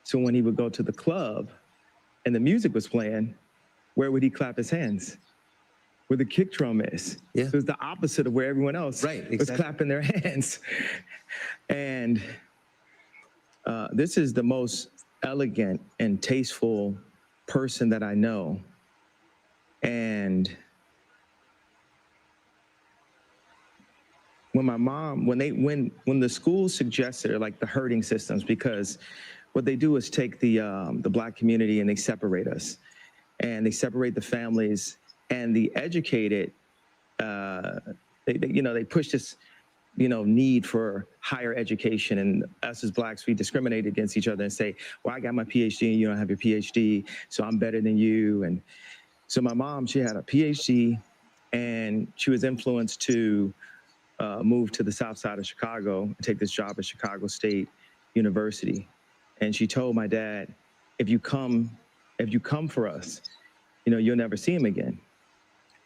So when he would go to the club and the music was playing, where would he clap his hands? Where the kick drum is. Yeah. So it was the opposite of where everyone else was clapping their hands. And this is the most elegant and tasteful person that I know. And when my mom, when the schools suggested, like the herding systems, because what they do is take the Black community and they separate us, and they separate the families, and the educated, they push this, need for higher education, and us as Blacks, we discriminate against each other and say, well, I got my PhD and you don't have your PhD, so I'm better than you. And so my mom, she had a PhD, and she was influenced to move to the south side of Chicago and take this job at Chicago State University. And she told my dad, if you come for us, you'll never see him again.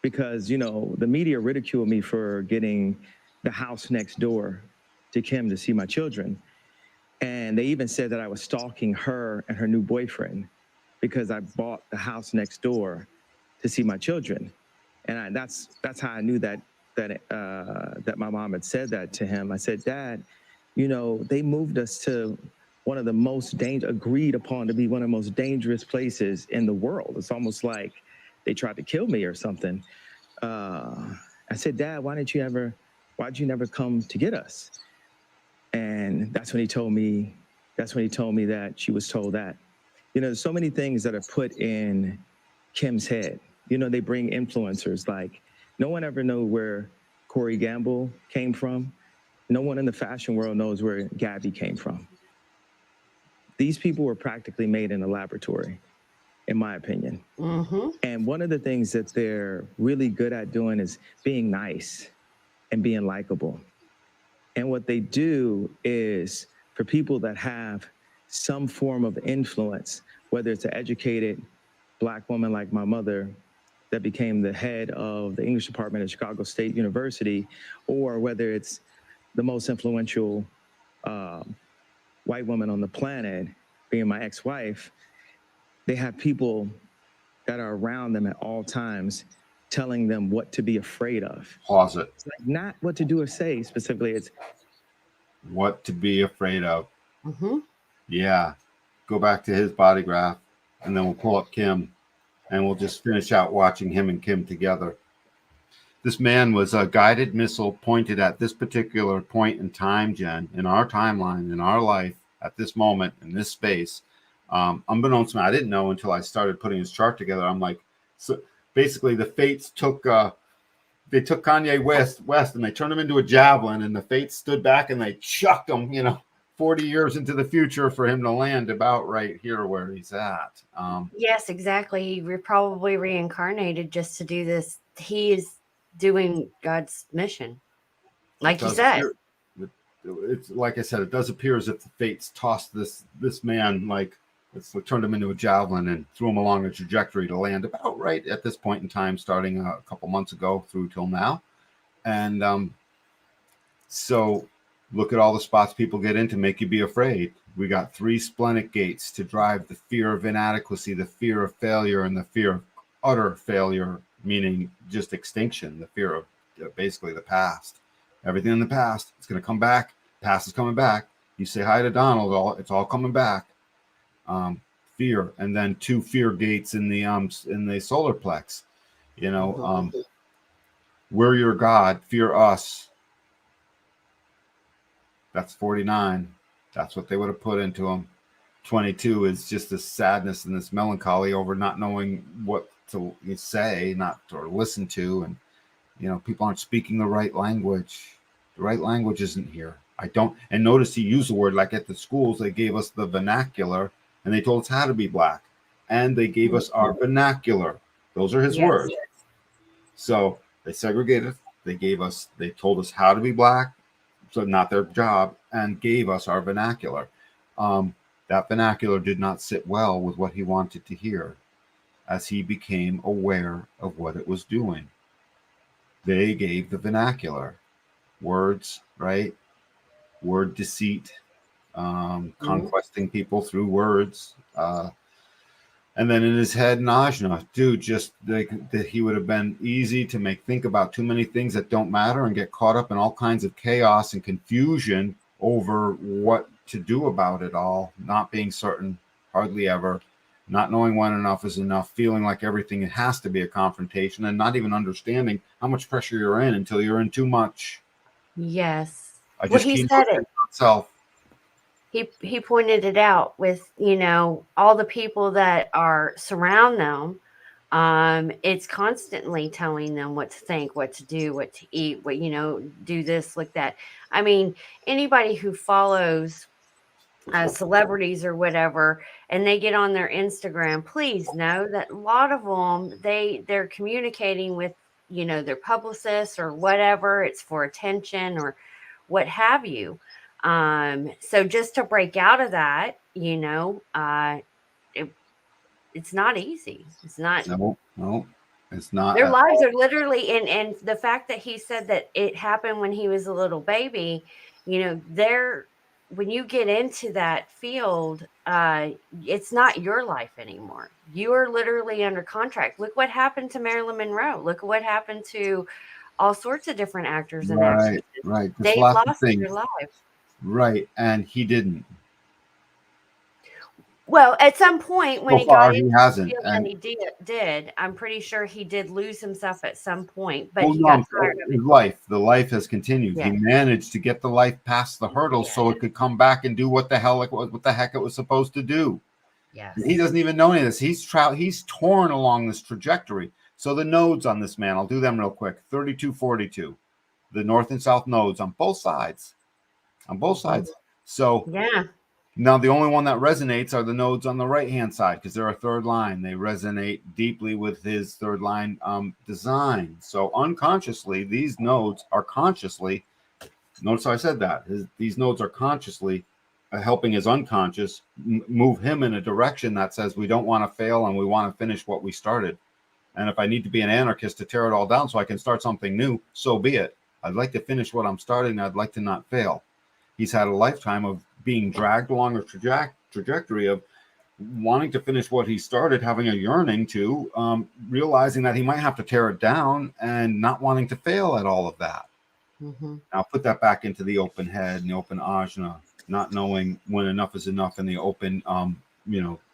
Because, the media ridiculed me for getting the house next door to Kim to see my children. And they even said that I was stalking her and her new boyfriend because I bought the house next door to see my children. And that's how I knew that my mom had said that to him. I said, Dad, you know, they moved us to one of the most agreed upon to be one of the most dangerous places in the world. It's almost like they tried to kill me or something. I said, Dad, why'd you never come to get us? And that's when he told me that she was told that. You know, there's so many things that are put in Kim's head. You know, they bring influencers, like no one ever knew where Corey Gamble came from. No one in the fashion world knows where Gabby came from. These people were practically made in a laboratory, in my opinion. Mm-hmm. And one of the things that they're really good at doing is being nice and being likable. And what they do is, for people that have some form of influence, whether it's an educated Black woman like my mother that became the head of the English department at Chicago State University, or whether it's the most influential white woman on the planet, being my ex-wife, they have people that are around them at all times telling them what to be afraid of. Pause it. It's like not what to do or say specifically, it's what to be afraid of. Mm-hmm. Yeah. Go back to his body graph, and then we'll pull up Kim, and we'll just finish out watching him and Kim together. This man was a guided missile pointed at this particular point in time, Jen, in our timeline, in our life, at this moment, in this space. Unbeknownst to me, I didn't know until I started putting his chart together. I'm like, so basically the fates took Kanye West and they turned him into a javelin, and the fates stood back and they chucked him, 40 years into the future for him to land about right here where he's at. Yes, exactly. He probably reincarnated just to do this. He is doing God's mission, like you said. It's like I said, it does appear as if the fates tossed this man, like it's turned him into a javelin and threw him along a trajectory to land about right at this point in time, starting a couple months ago through till now. And so look at all the spots people get in to make you be afraid. We got 3 splenic gates to drive the fear of inadequacy, the fear of failure, and the fear of utter failure, meaning just extinction, the fear of basically the past. Everything in the past, it's going to come back. Past is coming back. You say hi to Donald, it's all coming back. Fear, and then 2 fear gates in the solar plex. We're your God, fear us. That's 49. That's what they would have put into him. 22 is just this sadness and this melancholy over not knowing what to say, or listen to, and people aren't speaking the right language. The right language isn't here. And notice he used the word, like at the schools, they gave us the vernacular and they told us how to be Black, and they gave us our vernacular. Those are his words. So they segregated. They told us how to be Black, so not their job, and gave us our vernacular. That vernacular did not sit well with what he wanted to hear as he became aware of what it was doing. They gave the vernacular. Words, right? Word deceit, conquesting people through words. And then in his head, Najna, dude, just that he would have been easy to think about too many things that don't matter and get caught up in all kinds of chaos and confusion over what to do about it all, not being certain, hardly ever, not knowing when enough is enough, feeling like everything has to be a confrontation, and not even understanding how much pressure you're in until you're in too much. Yes. He said it himself. He pointed it out with, all the people that surround them. It's constantly telling them what to think, what to do, what to eat, what, do this, like that. I mean, anybody who follows celebrities or whatever, and they get on their Instagram, please know that a lot of them, they're communicating with, their publicists or whatever. It's for attention or what have you. So just to break out of that, it's not easy. It's not. No, it's not. Their lives are literally, and the fact that he said that it happened when he was a little baby, they're when you get into that field, it's not your life anymore. You are literally under contract. Look what happened to Marilyn Monroe. Look what happened to all sorts of different actors and actresses. Right. There's They lots of lost things. their lives. Right. And he didn't. Well, at some point when So he far, got he into hasn't. the field And that he did, I'm pretty sure he did lose himself at some point, but well, he no, got tired of it. the life has continued. Yeah. He managed to get the life past the hurdles so it could come back and do what the heck it was supposed to do. Yes. And he doesn't even know any of this. He's torn along this trajectory. So the nodes on this man, I'll do them real quick. 3242. The north and south nodes on both sides. On both sides. So yeah. Now, the only one that resonates are the nodes on the right-hand side because they're a third line. They resonate deeply with his third line design. So unconsciously, these nodes are consciously, notice how I said that, these nodes are consciously helping his unconscious move him in a direction that says we don't want to fail and we want to finish what we started. And if I need to be an anarchist to tear it all down so I can start something new, so be it. I'd like to finish what I'm starting. I'd like to not fail. He's had a lifetime of being dragged along a trajectory of wanting to finish what he started, having a yearning to, realizing that he might have to tear it down and not wanting to fail at all of that. Mm-hmm. Now put that back into the open head and the open ajna, not knowing when enough is enough in the open,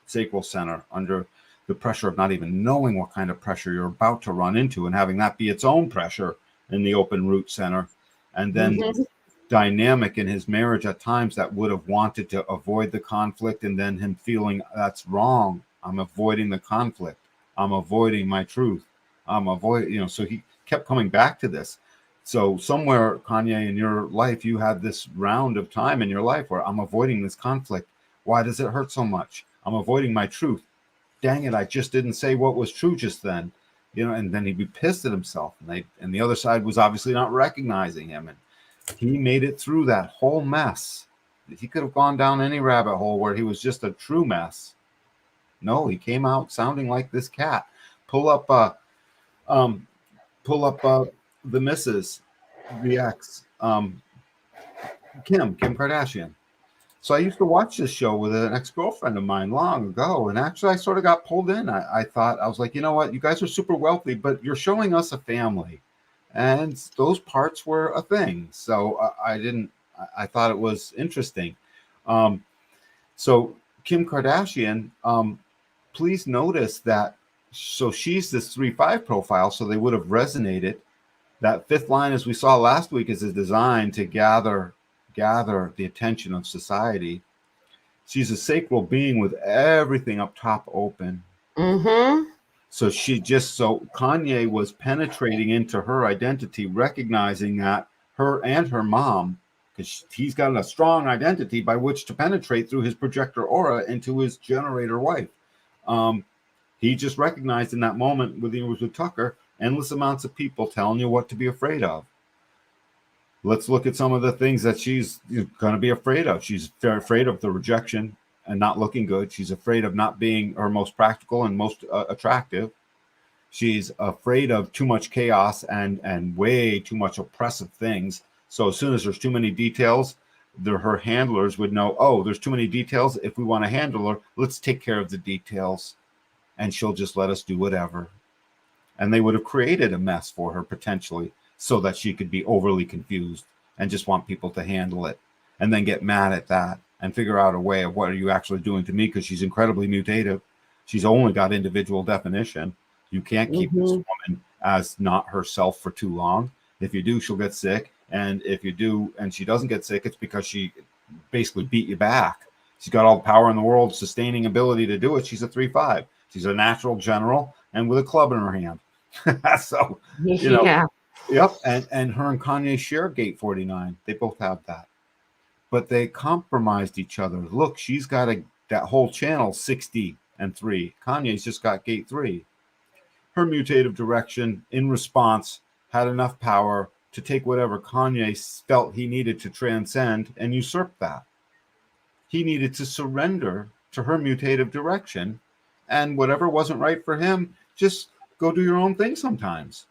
sacral center under the pressure of not even knowing what kind of pressure you're about to run into and having that be its own pressure in the open root center. And then dynamic in his marriage at times that would have wanted to avoid the conflict and then him feeling that's wrong. I'm avoiding the conflict. I'm avoiding my truth. So he kept coming back to this. So somewhere, Kanye, in your life, you had this round of time in your life where I'm avoiding this conflict. Why does it hurt so much? I'm avoiding my truth. Dang it, I just didn't say what was true just then. And then he'd be pissed at himself. And the other side was obviously not recognizing him. And he made it through that whole mess. He could have gone down any rabbit hole where he was just a true mess. No, he came out sounding like this cat. Pull up the missus, the ex, Kim Kardashian. So I used to watch this show with an ex-girlfriend of mine long ago, and actually I sort of got pulled in. I thought, I was like, you know what, you guys are super wealthy, but you're showing us a family. And those parts were a thing. So I thought it was interesting. So Kim Kardashian, please notice that, so she's this 3-5 profile, so they would have resonated. That fifth line, as we saw last week, is designed to gather the attention of society. She's a sacral being with everything up top open. Mm-hmm. So Kanye was penetrating into her identity, recognizing that her and her mom, because he's got a strong identity by which to penetrate through his projector aura into his generator wife. He just recognized in that moment when he was with Tucker, endless amounts of people telling you what to be afraid of. Let's look at some of the things that she's going to be afraid of. She's afraid of the rejection and not looking good. She's afraid of not being her most practical and most attractive. She's afraid of too much chaos and way too much oppressive things. So as soon as there's too many details, her handlers would know, oh, there's too many details. If we want to handle her, let's take care of the details. And she'll just let us do whatever. And they would have created a mess for her potentially so that she could be overly confused and just want people to handle it and then get mad at that and figure out a way of what are you actually doing to me, because she's incredibly mutative. She's only got individual definition. You can't keep this woman as not herself for too long. If you do, she'll get sick. And if you do, and she doesn't get sick, it's because she basically beat you back. She's got all the power in the world, sustaining ability to do it. She's a 3-5. She's a natural general and with a club in her hand. So, Yep. And her and Kanye share gate 49. They both have that. But they compromised each other. Look, she's got that whole channel 60 and 3. Kanye's just got gate 3. Her mutative direction in response had enough power to take whatever Kanye felt he needed to transcend and usurp that. He needed to surrender to her mutative direction, and whatever wasn't right for him, just go do your own thing sometimes.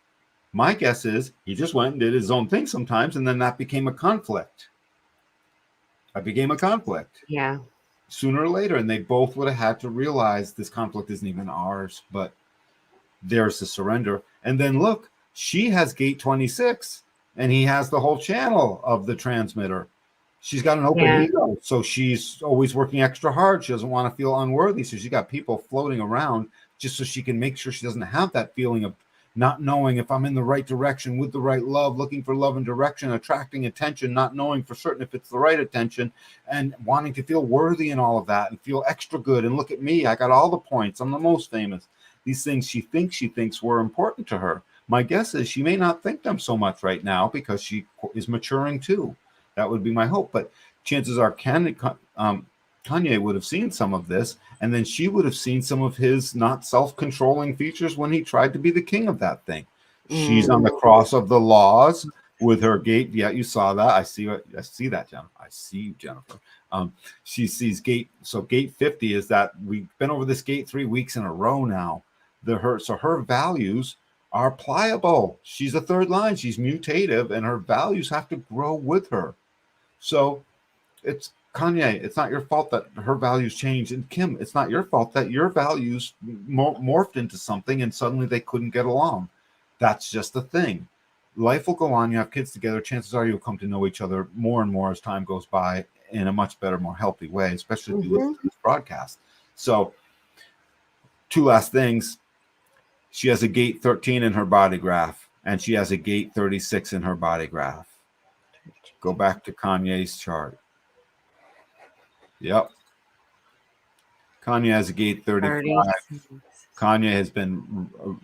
My guess is he just went and did his own thing sometimes, and then that became a conflict. I became a conflict. Yeah. Sooner or later, and they both would have had to realize this conflict isn't even ours, but there's the surrender. And then look, she has gate 26, and he has the whole channel of the transmitter. She's got an open ego, so she's always working extra hard. She doesn't want to feel unworthy, so she's got people floating around just so she can make sure she doesn't have that feeling of not knowing if I'm in the right direction with the right love, looking for love and direction, attracting attention, not knowing for certain if it's the right attention, and wanting to feel worthy in all of that and feel extra good. And look at me, I got all the points. I'm the most famous. These things she thinks were important to her. My guess is she may not think them so much right now because she is maturing too. That would be my hope. But chances are Kanye would have seen some of this, and then she would have seen some of his not self-controlling features when he tried to be the king of that thing. She's on the cross of the laws with her gate. Yeah, you saw that. I see that, Jennifer. I see you, Jennifer. She sees gate. So gate 50 is that we've been over this gate 3 weeks in a row now. Her values are pliable. She's a third line. She's mutative, and her values have to grow with her. So it's Kanye, it's not your fault that her values changed. And Kim, it's not your fault that your values morphed into something and suddenly they couldn't get along. That's just the thing. Life will go on. You have kids together. Chances are you'll come to know each other more and more as time goes by in a much better, more healthy way, especially if you listen to this broadcast. So 2 last things. She has a gate 13 in her body graph, and she has a gate 36 in her body graph. Go back to Kanye's chart. Yep. Kanye has a gate 35. Kanye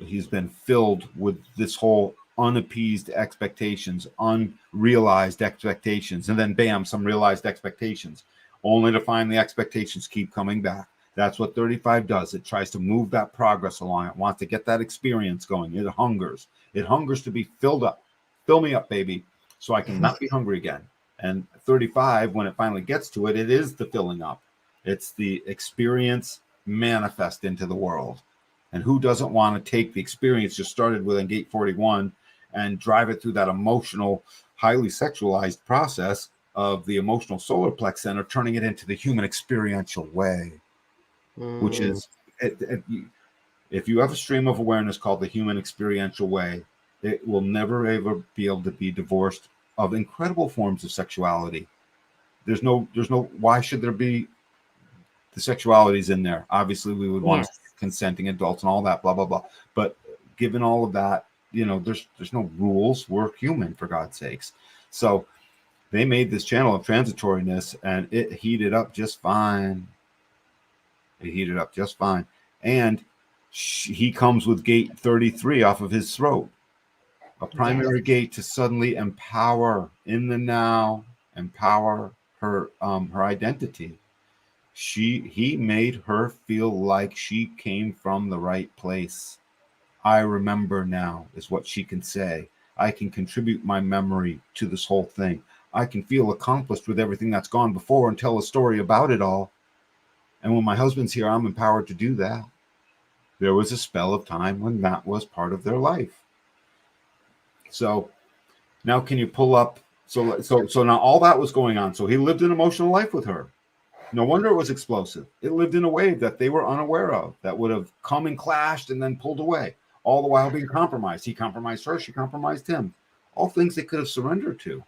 he's been filled with this whole unappeased expectations, unrealized expectations, and then bam, some realized expectations, only to find the expectations keep coming back. That's what 35 does. It tries to move that progress along. It wants to get that experience going. It hungers. It hungers to be filled up. Fill me up, baby, so I can not be hungry again. And 35, when it finally gets to it, it is the filling up. It's the experience manifest into the world. And who doesn't want to take the experience just started with in gate 41 and drive it through that emotional, highly sexualized process of the emotional solar plex center, turning it into the human experiential way, which is, if you have a stream of awareness called the human experiential way, it will never ever be able to be divorced of incredible forms of sexuality. There's no, why should there be the sexualities in there? Obviously we would want consenting adults and all that, blah, blah, blah. But given all of that, there's no rules. We're human, for God's sakes. So they made this channel of transitoriness and it heated up just fine. And he comes with gate 33 off of his throat. A primary gate to suddenly empower in the now, empower her identity. He made her feel like she came from the right place. I remember now is what she can say. I can contribute my memory to this whole thing. I can feel accomplished with everything that's gone before and tell a story about it all. And when my husband's here, I'm empowered to do that. There was a spell of time when that was part of their life. So now can you pull up? So now all that was going on. So he lived an emotional life with her. No wonder it was explosive. It lived in a wave that they were unaware of, that would have come and clashed and then pulled away, all the while being compromised. He compromised her, she compromised him. All things they could have surrendered to.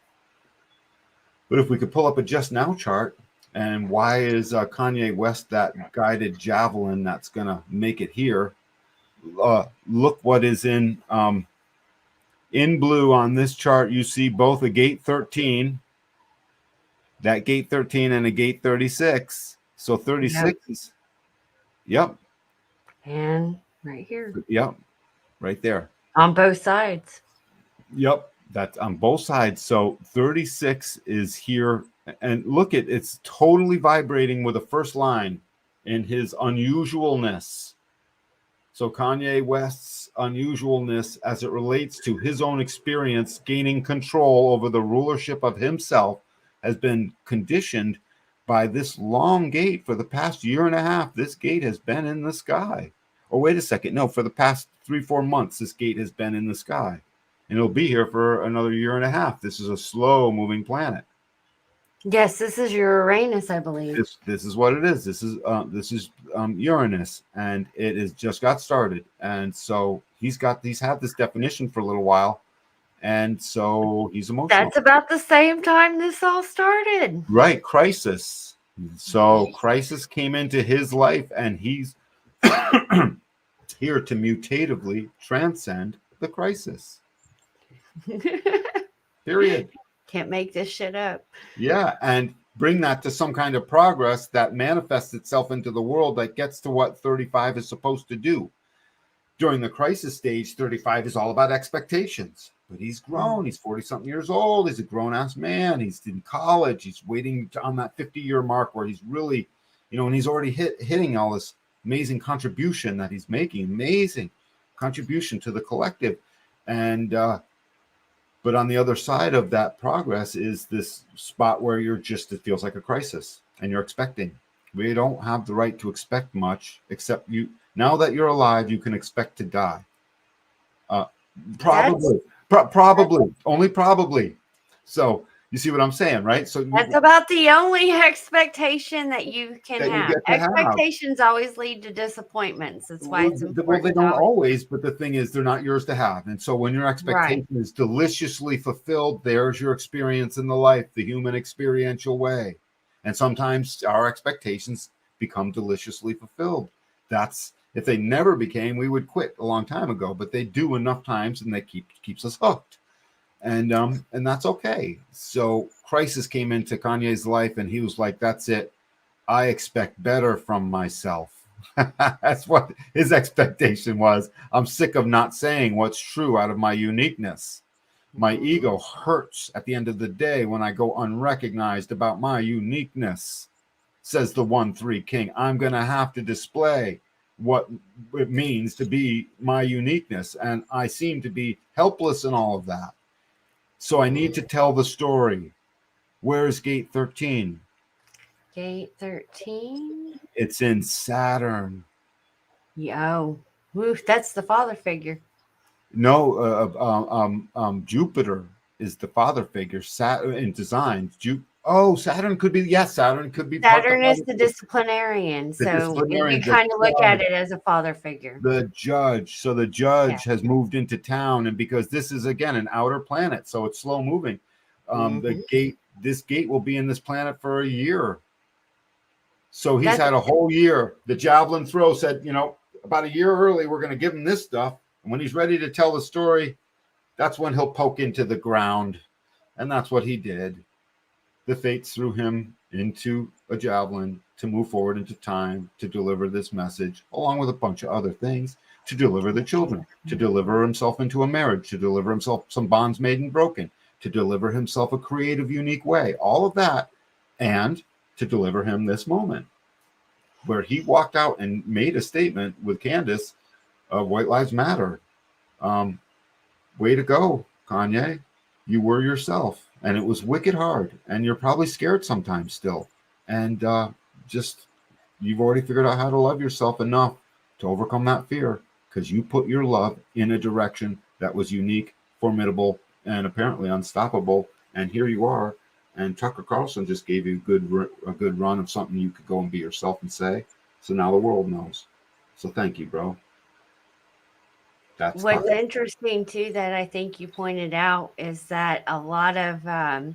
But if we could pull up a just now chart, and why is Kanye West that guided javelin that's going to make it here? Look what is in blue on this chart. You see both a gate 13, that gate 13 and a gate 36. So 36 is, And right here. Yep. Right there. On both sides. Yep. That's on both sides. So 36 is here. And look at it's totally vibrating with the first line in his unusualness. So Kanye West's unusualness as it relates to his own experience gaining control over the rulership of himself has been conditioned by this long gate for the past year and a half. This gate has been in the sky. Oh, wait a second. No, for the past 3-4 months, this gate has been in the sky. And it'll be here for another year and a half. This is a slow moving planet. Yes, this is your Uranus, I believe. This is what it is. This is Uranus, and it has just got started. And so he's had this definition for a little while, and so he's emotional. That's about the same time this all started. Right, crisis. So crisis came into his life, and he's here to mutatively transcend the crisis. Period. Can't make this shit up. Yeah, and bring that to some kind of progress that manifests itself into the world that gets to what 35 is supposed to do. During the crisis stage, 35 is all about expectations. But he's grown. He's 40-something years old. He's a grown-ass man. He's in college. He's waiting on that 50-year mark where he's really, and he's already hitting all this amazing contribution that he's making. Amazing contribution to the collective. And but on the other side of that progress is this spot where it feels like a crisis and you're expecting. We don't have the right to expect much, except now that you're alive, you can expect to die. Probably. Only probably. So you see what I'm saying, right? So that's about the only expectation that you can have. Expectations always lead to disappointments. That's why it's important. Well, they don't always, but the thing is, they're not yours to have. And so when your expectation is deliciously fulfilled, there's your experience in the life, the human experiential way. And sometimes our expectations become deliciously fulfilled. That's if they never became, we would quit a long time ago. But they do enough times, and they keeps us hooked. And that's okay. So crisis came into Kanye's life, and he was like, that's it. I expect better from myself. That's what his expectation was. I'm sick of not saying what's true out of my uniqueness. My ego hurts at the end of the day when I go unrecognized about my uniqueness, says the 1-3 king. I'm going to have to display what it means to be my uniqueness. And I seem to be helpless in all of that. So I need to tell the story. Where is gate 13? Gate 13? It's in Saturn. Yo, that's the father figure. No, Jupiter is the father figure. Saturn in design. Saturn could be. Yes, Saturn could be. Saturn is the disciplinarian. So you kind of look at it as a father figure. The judge. So the judge has moved into town, and because this is again an outer planet, so it's slow moving. This gate will be in this planet for a year. So he's had a whole year. The javelin throw said, about a year early, we're going to give him this stuff. And when he's ready to tell the story, that's when he'll poke into the ground. And that's what he did. The fates threw him into a javelin to move forward into time, to deliver this message, along with a bunch of other things, to deliver the children, to deliver himself into a marriage, to deliver himself some bonds made and broken, to deliver himself a creative, unique way, all of that, and to deliver him this moment where he walked out and made a statement with Candace of White Lives Matter. Way to go, Kanye. You were yourself, and it was wicked hard, and you're probably scared sometimes still. And you've already figured out how to love yourself enough to overcome that fear because you put your love in a direction that was unique, formidable, and apparently unstoppable. And here you are. And Tucker Carlson just gave you a good run of something you could go and be yourself and say. So now the world knows. So thank you, bro. What's interesting too that I think you pointed out is that a lot of, I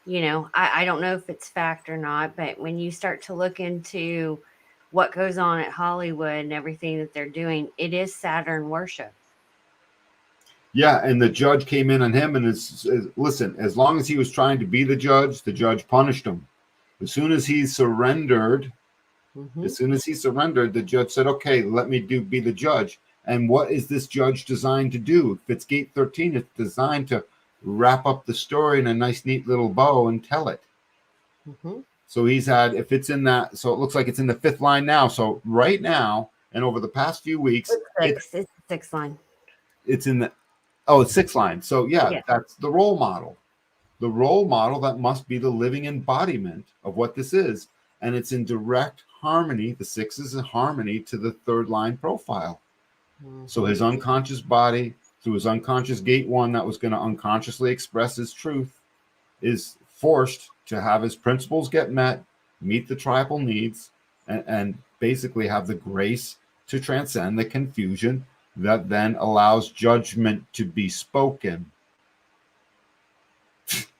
don't know if it's fact or not, but when you start to look into what goes on at Hollywood and everything that they're doing, it is Saturn worship. Yeah, and the judge came in on him and listen, as long as he was trying to be the judge punished him. As soon as he surrendered, the judge said, okay, let me be the judge. And what is this judge designed to do? If it's gate 13, it's designed to wrap up the story in a nice, neat little bow and tell it. So if it's in that, so it looks like it's in the 5th line now. So right now, and over the past few weeks, it's the 6th line. It's in the, it's 6th line. So yeah, that's the role model. The role model that must be the living embodiment of what this is. And it's in direct harmony. The 6 is in harmony to the 3rd line profile. So his unconscious body, through his unconscious gate 1 that was going to unconsciously express his truth, is forced to have his principles get met, meet the tribal needs, and basically have the grace to transcend the confusion that then allows judgment to be spoken.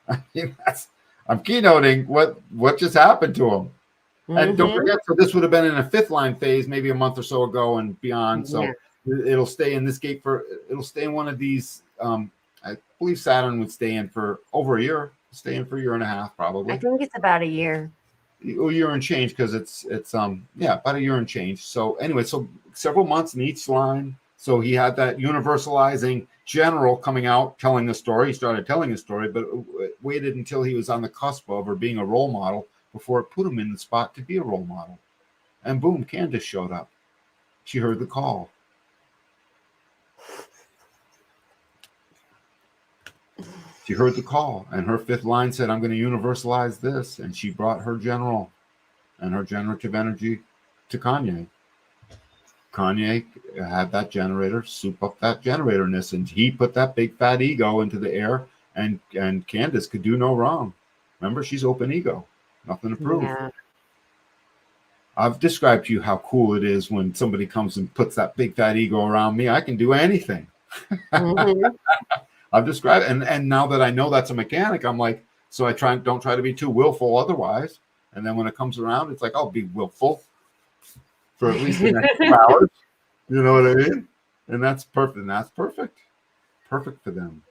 I mean, I'm keynoting what just happened to him. And don't forget, so this would have been in a fifth line phase, maybe a month or so ago and beyond. So it'll stay in this gate it'll stay in one of these. I believe Saturn would stay in for over a year, stay in for a year and a half, probably. I think it's about a year. A year and change, because it's about a year and change. So anyway, so several months in each line. So he had that universalizing general coming out, telling the story. He started telling his story, but waited until he was on the cusp of or being a role model before it put him in the spot to be a role model. And boom, Candace showed up. She heard the call. She heard the call, and her fifth line said, I'm going to universalize this. And she brought her general and her generative energy to Kanye. Kanye had that generator soup up that generatorness, and he put that big fat ego into the air, and Candace could do no wrong. Remember, she's open ego, nothing to prove. Yeah. I've described to you how cool it is when somebody comes and puts that big fat ego around me. I can do anything. I've described, and now that I know that's a mechanic, I'm like, so I don't try to be too willful otherwise. And then when it comes around, it's like, I'll be willful for at least the next 2 hours. You know what I mean? And that's perfect. And that's perfect. Perfect for them.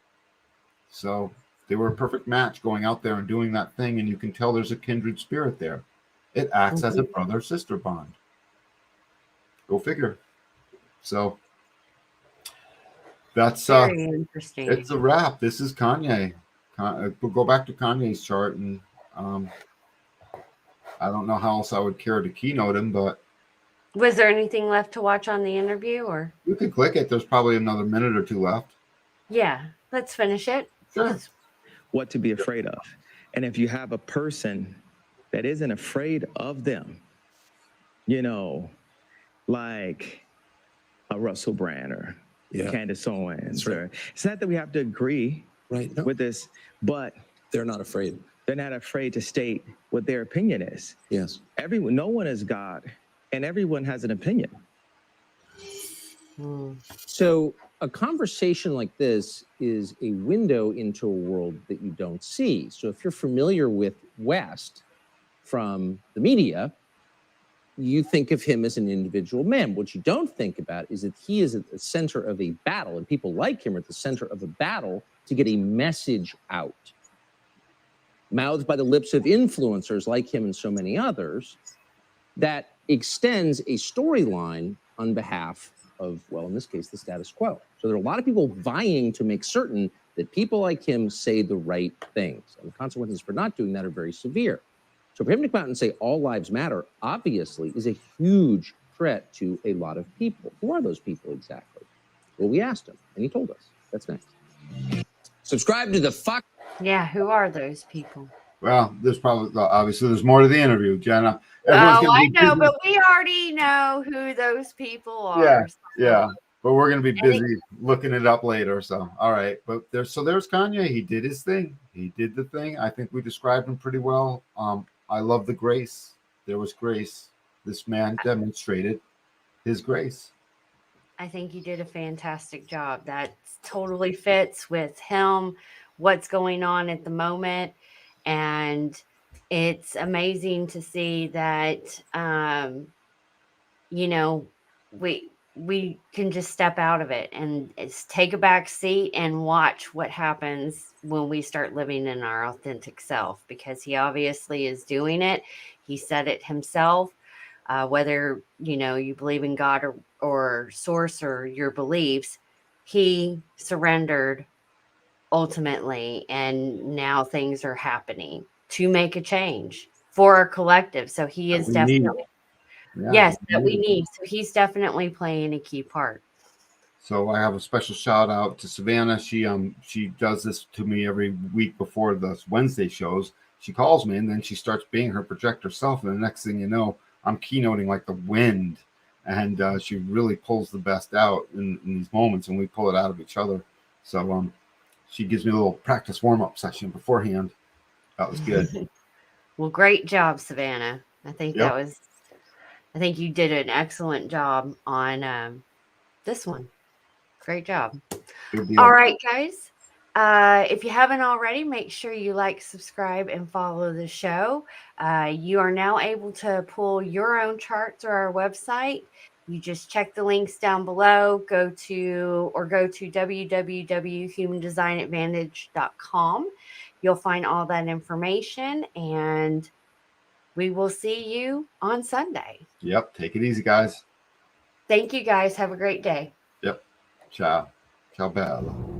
So they were a perfect match going out there and doing that thing. And you can tell there's a kindred spirit there. It acts as a brother-sister bond. Go figure. So that's very interesting. It's a wrap. This is Kanye. We'll go back to Kanye's chart, and I don't know how else I would care to keynote him, but was there anything left to watch on the interview, or you can click it? There's probably another minute or two left. Yeah, let's finish it. Sure. What to be afraid of. And if you have a person that isn't afraid of them, you know, like a Russell Brand or Candace Owens, or it's not that we have to agree with this, but they're not afraid. They're not afraid to state what their opinion is. Yes. No one is God, and everyone has an opinion. So a conversation like this is a window into a world that you don't see. So if you're familiar with West from the media, you think of him as an individual man. What you don't think about is that he is at the center of a battle, and people like him are at the center of a battle to get a message out. Mouthed by the lips of influencers like him and so many others, that extends a storyline on behalf of, well, in this case, the status quo. So there are a lot of people vying to make certain that people like him say the right things. And the consequences for not doing that are very severe. So for him to come out and say all lives matter, obviously, is a huge threat to a lot of people. Who are those people exactly? Well, we asked him, and he told us. That's next. Subscribe to the fuck. Yeah, who are those people? Well, obviously there's more to the interview, Jenna. I know, but we already know who those people are. Yeah. But we're going to be busy looking it up later. So, all right. But there's Kanye. He did his thing. He did the thing. I think we described him pretty well. I love the grace. There was grace. This man demonstrated his grace. I think he did a fantastic job. That totally fits with him, what's going on at the moment. And it's amazing to see that, we can just step out of it and take a back seat and watch what happens when we start living in our authentic self, because he obviously is doing it. He said it himself, whether, you believe in God or source or your beliefs, he surrendered ultimately. And now things are happening to make a change for our collective. So he is definitely... Yes, that we need. So he's definitely playing a key part. So I have a special shout out to Savannah. She does this to me every week before the Wednesday shows. She calls me and then she starts being her projector self. And the next thing you know, I'm keynoting like the wind. And she really pulls the best out in these moments, and we pull it out of each other. So she gives me a little practice warm-up session beforehand. That was good. Well, great job, Savannah. I think Yep. I think you did an excellent job on this one. Great job. Good deal. All right, guys. If you haven't already, make sure you like, subscribe, and follow the show. You are now able to pull your own chart through our website. You just check the links down below, go to www.humandesignadvantage.com. You'll find all that information, and we will see you on Sunday. Yep. Take it easy, guys. Thank you, guys. Have a great day. Yep. Ciao. Ciao, bella.